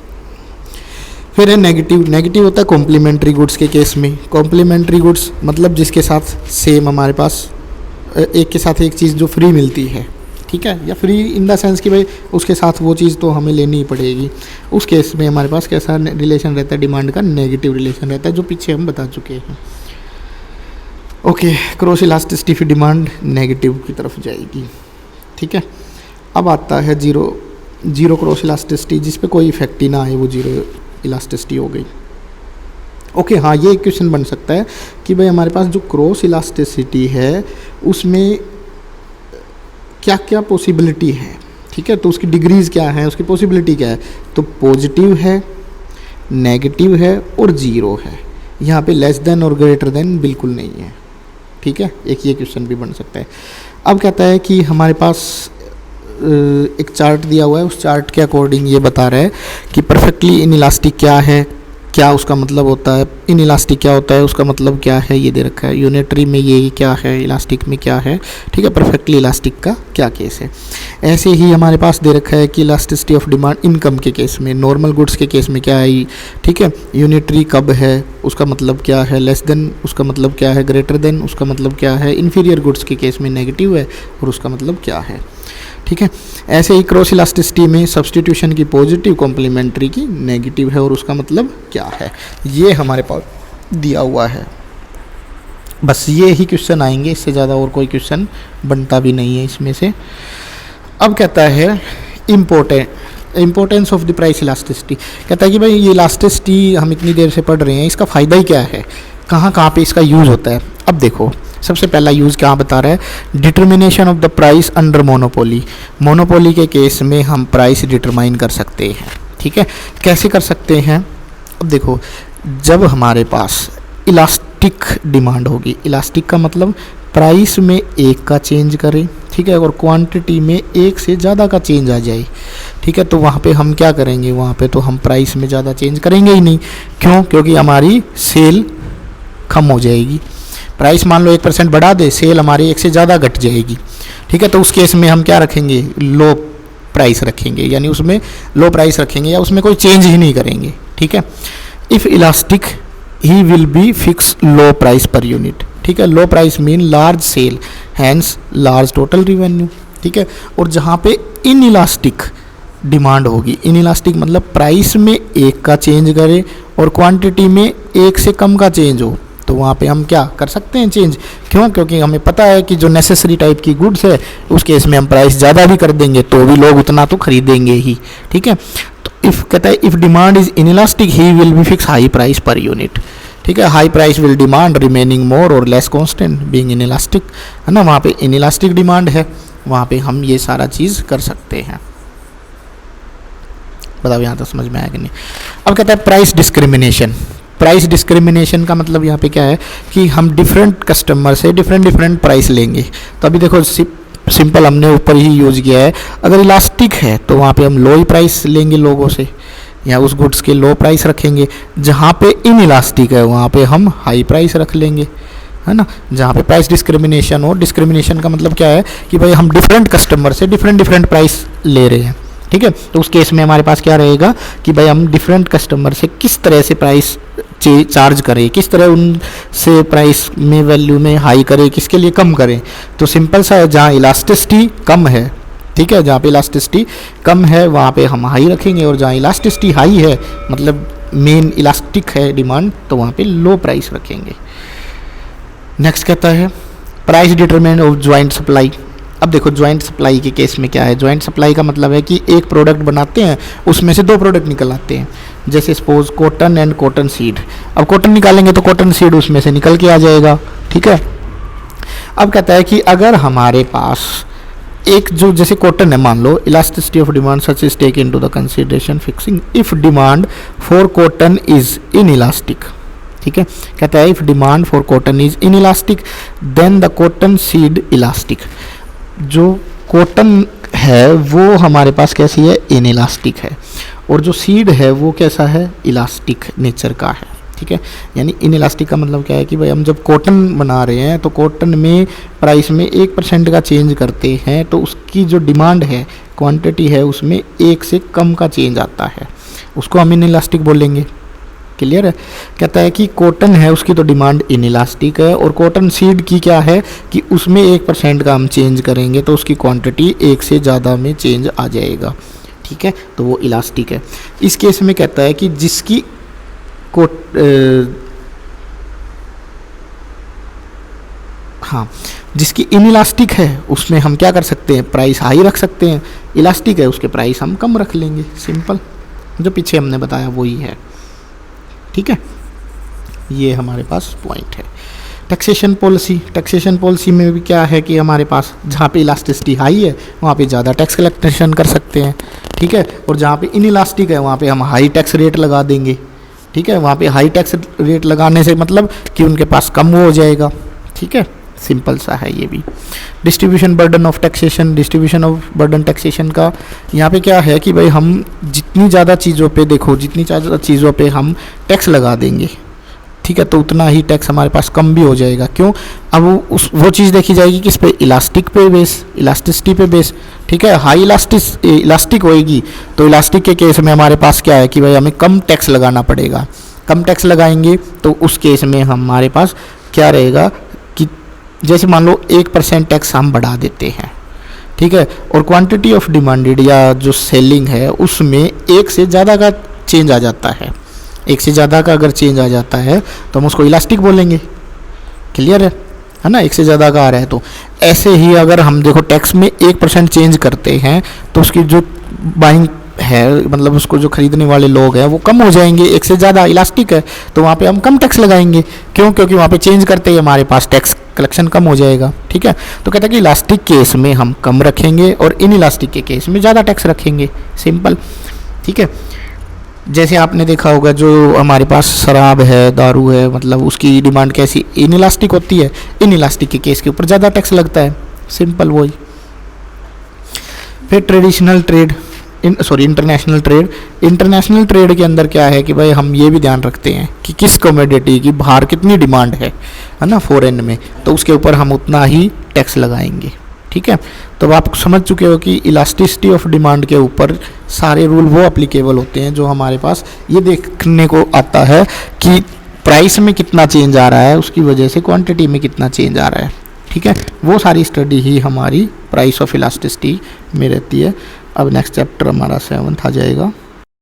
फिर है नेगेटिव होता है कॉम्प्लीमेंट्री गुड्स के केस में। कॉम्प्लीमेंट्री गुड्स मतलब जिसके साथ सेम हमारे पास एक के साथ एक चीज़ जो फ्री मिलती है। ठीक है, या फ्री इन द सेंस कि भाई उसके साथ वो चीज़ तो हमें लेनी ही पड़ेगी। उस केस में हमारे पास कैसा रिलेशन रहता है, डिमांड का नेगेटिव रिलेशन रहता है, जो पीछे हम बता चुके हैं। ओके, क्रॉस इलास्टिसिटी फिर डिमांड नेगेटिव की तरफ जाएगी। ठीक है, अब आता है जीरो क्रॉस इलास्टिसिटी, जिस पे कोई इफेक्ट ही ना आए, वो जीरो इलास्टिसिटी हो गई। ओके, हाँ, ये एक क्वेश्चन बन सकता है कि भाई हमारे पास जो क्रॉस इलास्टिसिटी है उसमें क्या क्या पॉसिबिलिटी है। ठीक है, तो उसकी डिग्रीज़ क्या है, उसकी पॉसिबिलिटी क्या है, तो पॉजिटिव है, नेगेटिव है और जीरो है। यहाँ पे लेस देन और ग्रेटर देन बिल्कुल नहीं है। ठीक है, एक ये क्वेश्चन भी बन सकता है। अब कहता है कि हमारे पास एक चार्ट दिया हुआ है, उस चार्ट के अकॉर्डिंग ये बता रहा है कि परफेक्टली इनइलास्टिक क्या है, क्या उसका मतलब होता है, इनइलास्टिक क्या होता है, उसका मतलब क्या है, ये दे रखा है। यूनिटरी में ये क्या है, इलास्टिक में क्या है। ठीक है, परफेक्टली इलास्टिक का क्या केस है। ऐसे ही हमारे पास दे रखा है कि इलास्टिसिटी ऑफ डिमांड इनकम के केस में, नॉर्मल गुड्स के केस में क्या है। ठीक है, यूनिटरी कब है, उसका मतलब क्या है, लेस देन उसका मतलब क्या है, ग्रेटर देन उसका मतलब क्या है, इन्फीरियर गुड्स के केस में नेगेटिव है और उसका मतलब क्या है। ठीक है, ऐसे ही क्रॉस इलास्टिसिटी में सब्सटीट्यूशन की पॉजिटिव, कॉम्प्लीमेंट्री की नेगेटिव है और उसका मतलब क्या है, ये हमारे पास दिया हुआ है। बस ये ही क्वेश्चन आएंगे, इससे ज़्यादा और कोई क्वेश्चन बनता भी नहीं है इसमें से। अब कहता है importance of the price elasticity. कहता है कि भाई ये इलास्टिसिटी हम इतनी देर से पढ़ रहे हैं, इसका फ़ायदा ही क्या है, कहाँ कहाँ पे इसका यूज़ होता है। अब देखो, सबसे पहला यूज़ क्या बता रहा है, determination of the price under monopoly. Monopoly के केस में हम प्राइस डिटरमाइन कर सकते हैं। ठीक है, कैसे कर सकते हैं, अब देखो, जब हमारे पास इलास्टिक डिमांड होगी, इलास्टिक का मतलब प्राइस में एक का चेंज करें। ठीक है, और क्वांटिटी में एक से ज़्यादा का चेंज आ जाए। ठीक है, तो वहाँ पे हम क्या करेंगे, वहाँ पे तो हम प्राइस में ज़्यादा चेंज करेंगे ही नहीं। क्यों, क्योंकि हमारी सेल कम हो जाएगी। प्राइस मान लो 1% बढ़ा दे, सेल हमारी एक से ज़्यादा घट जाएगी। ठीक है, तो उस केस में हम क्या रखेंगे, लो प्राइस रखेंगे, यानी उसमें लो प्राइस रखेंगे या उसमें कोई चेंज ही नहीं करेंगे। ठीक है, if elastic he will be fix low price per unit. ठीक है, low price mean large sale, hence large total revenue. ठीक है, और जहाँ पे इनइलास्टिक डिमांड होगी, इनइलास्टिक मतलब प्राइस में एक का चेंज करे और क्वांटिटी में एक से कम का चेंज हो, तो वहाँ पे हम क्या कर सकते हैं, चेंज। क्यों, क्योंकि हमें पता है कि जो नेसेसरी टाइप की गुड्स है उस केस में हम प्राइस ज़्यादा भी कर देंगे तो भी लोग उतना तो खरीदेंगे ही। ठीक है, तो इफ़ कहता है if demand is inelastic he will be fix high price per unit. ठीक है, high price will demand remaining more or less constant being inelastic, है ना। वहाँ पे इनइलास्टिक डिमांड है, वहाँ पे हम ये सारा चीज़ कर सकते हैं। बताओ यहाँ तक समझ में आया कि नहीं। अब कहता है प्राइस डिस्क्रिमिनेशन। प्राइस डिस्क्रिमिनेशन का मतलब यहाँ पे क्या है कि हम डिफरेंट कस्टमर से डिफरेंट प्राइस लेंगे। तो अभी देखो सिंपल हमने ऊपर ही यूज़ किया है, अगर इलास्टिक है तो वहाँ पे हम लो ही प्राइस लेंगे लोगों से, या उस गुड्स के लो प्राइस रखेंगे। जहाँ पे इन इलास्टिक है वहाँ पे हम हाई प्राइस रख लेंगे, है ना। जहाँ पे प्राइस डिस्क्रिमिनेशन हो, डिस्क्रिमिनेशन का मतलब क्या है कि भाई हम डिफरेंट कस्टमर से डिफरेंट प्राइस ले रहे हैं। ठीक है, तो उस केस में हमारे पास क्या रहेगा कि भाई हम डिफरेंट कस्टमर से किस तरह से प्राइस चार्ज करें, किस तरह उन से प्राइस में वैल्यू में हाई करें, किसके लिए कम करें? तो सिंपल सा है, जहाँ इलास्टिसिटी कम है, ठीक है, जहाँ पे इलास्टिसिटी कम है वहाँ पे हम हाई रखेंगे, और जहाँ इलास्टिसिटी हाई है मतलब मेन इलास्टिक है डिमांड, तो वहाँ पे लो प्राइस रखेंगे। नेक्स्ट कहता है price determinant of joint supply. अब देखो ज्वाइंट सप्लाई के केस में क्या है, ज्वाइंट सप्लाई का मतलब है कि एक प्रोडक्ट बनाते हैं, उसमें से दो प्रोडक्ट निकल आते हैं, जैसे suppose cotton and cotton seed. अब कॉटन निकालेंगे तो कॉटन सीड उसमें से निकल के आ जाएगा, ठीक है। अब कहता है कि अगर हमारे पास एक जो जैसे कॉटन है, मान लो elasticity of demand such is take into the consideration fixing if demand for cotton is inelastic, ठीक है। कहता है if demand for cotton is inelastic then the cotton seed elastic. जो कॉटन है वो हमारे पास कैसी है, इन इलास्टिक है, और जो सीड है वो कैसा है, इलास्टिक नेचर का है, ठीक है। यानी इन इलास्टिक का मतलब क्या है कि भाई हम जब कॉटन बना रहे हैं तो कॉटन में प्राइस में 1% का चेंज करते हैं तो उसकी जो डिमांड है, क्वांटिटी है, उसमें 1 से कम का चेंज आता है, उसको हम इन इलास्टिक बोलेंगे। क्लियर है। कहता है कि कॉटन है उसकी तो डिमांड इन इलास्टिक है, और कॉटन सीड की क्या है कि उसमें 1% का हम चेंज करेंगे तो उसकी क्वांटिटी 1 से ज़्यादा में चेंज आ जाएगा, ठीक है, तो वो इलास्टिक है। इस केस में कहता है कि जिसकी जिसकी इन इलास्टिक है उसमें हम क्या कर सकते हैं, प्राइस हाई रख सकते हैं, इलास्टिक है उसके प्राइस हम कम रख लेंगे, सिंपल, जो पीछे हमने बताया वही है, ठीक है। ये हमारे पास पॉइंट है। टैक्सेशन पॉलिसी, टैक्सेशन पॉलिसी में भी क्या है कि हमारे पास जहाँ पे इलास्टिसिटी हाई है वहाँ पे ज़्यादा टैक्स कलेक्शन कर सकते हैं, ठीक है, और जहाँ पे इन इलास्टिक है वहाँ पे हम हाई टैक्स रेट लगा देंगे, ठीक है। वहाँ पे हाई टैक्स रेट लगाने से मतलब कि उनके पास कम हो जाएगा, ठीक है, सिंपल सा है ये भी। Distribution burden of taxation, distribution of burden taxation का यहाँ पे क्या है कि भाई हम जितनी ज़्यादा चीज़ों पे देखो, जितनी ज़्यादा चीज़ों पे हम टैक्स लगा देंगे, ठीक है, तो उतना ही टैक्स हमारे पास कम भी हो जाएगा। क्यों? अब वो चीज़ देखी जाएगी किस पे, इलास्टिक पे बेस, इलास्टिसिटी पे बेस, ठीक है। हाई इलास्टिक होएगी तो इलास्टिक के केस में हमारे पास क्या है कि भाई हमें कम टैक्स लगाना पड़ेगा, कम टैक्स लगाएंगे तो उस केस में हमारे पास क्या रहेगा कि जैसे मान लो 1% टैक्स हम बढ़ा देते हैं, ठीक है, और क्वांटिटी ऑफ डिमांडेड या जो सेलिंग है उसमें 1 से ज़्यादा का चेंज आ जाता है, 1 से ज़्यादा का अगर चेंज आ जाता है तो हम उसको इलास्टिक बोलेंगे। क्लियर है ना, 1 से ज़्यादा का आ रहा है तो। ऐसे ही अगर हम देखो टैक्स में 1% चेंज करते हैं तो उसकी जो बाइंग है, मतलब उसको जो खरीदने वाले लोग हैं वो कम हो जाएंगे, 1 से ज़्यादा इलास्टिक है तो वहाँ पे हम कम टैक्स लगाएंगे। क्यों? क्योंकि वहाँ पे चेंज करते ही हमारे पास टैक्स कलेक्शन कम हो जाएगा, ठीक है। तो कहता है कि इलास्टिक केस में हम कम रखेंगे और इन इलास्टिक के केस में ज़्यादा टैक्स रखेंगे, सिंपल, ठीक है। जैसे आपने देखा होगा जो हमारे पास शराब है, दारू है, मतलब उसकी डिमांड कैसी इन इलास्टिक होती है, इन इलास्टिक के केस के ऊपर ज़्यादा टैक्स लगता है, सिंपल वही। फिर traditional trade, international trade. International trade के अंदर क्या है कि भाई हम ये भी ध्यान रखते हैं कि किस कमोडिटी की बाहर कितनी डिमांड है ना, फॉरेन में, तो उसके ऊपर हम उतना ही टैक्स लगाएंगे, ठीक है। तो आप समझ चुके हो कि इलास्टिसिटी ऑफ डिमांड के ऊपर सारे रूल वो अप्लीकेबल होते हैं जो हमारे पास ये देखने को आता है कि प्राइस में कितना चेंज आ रहा है, उसकी वजह से क्वांटिटी में कितना चेंज आ रहा है, ठीक है। वो सारी स्टडी ही हमारी प्राइस ऑफ इलास्टिसिटी में रहती है। अब नेक्स्ट चैप्टर हमारा 7th आ जाएगा।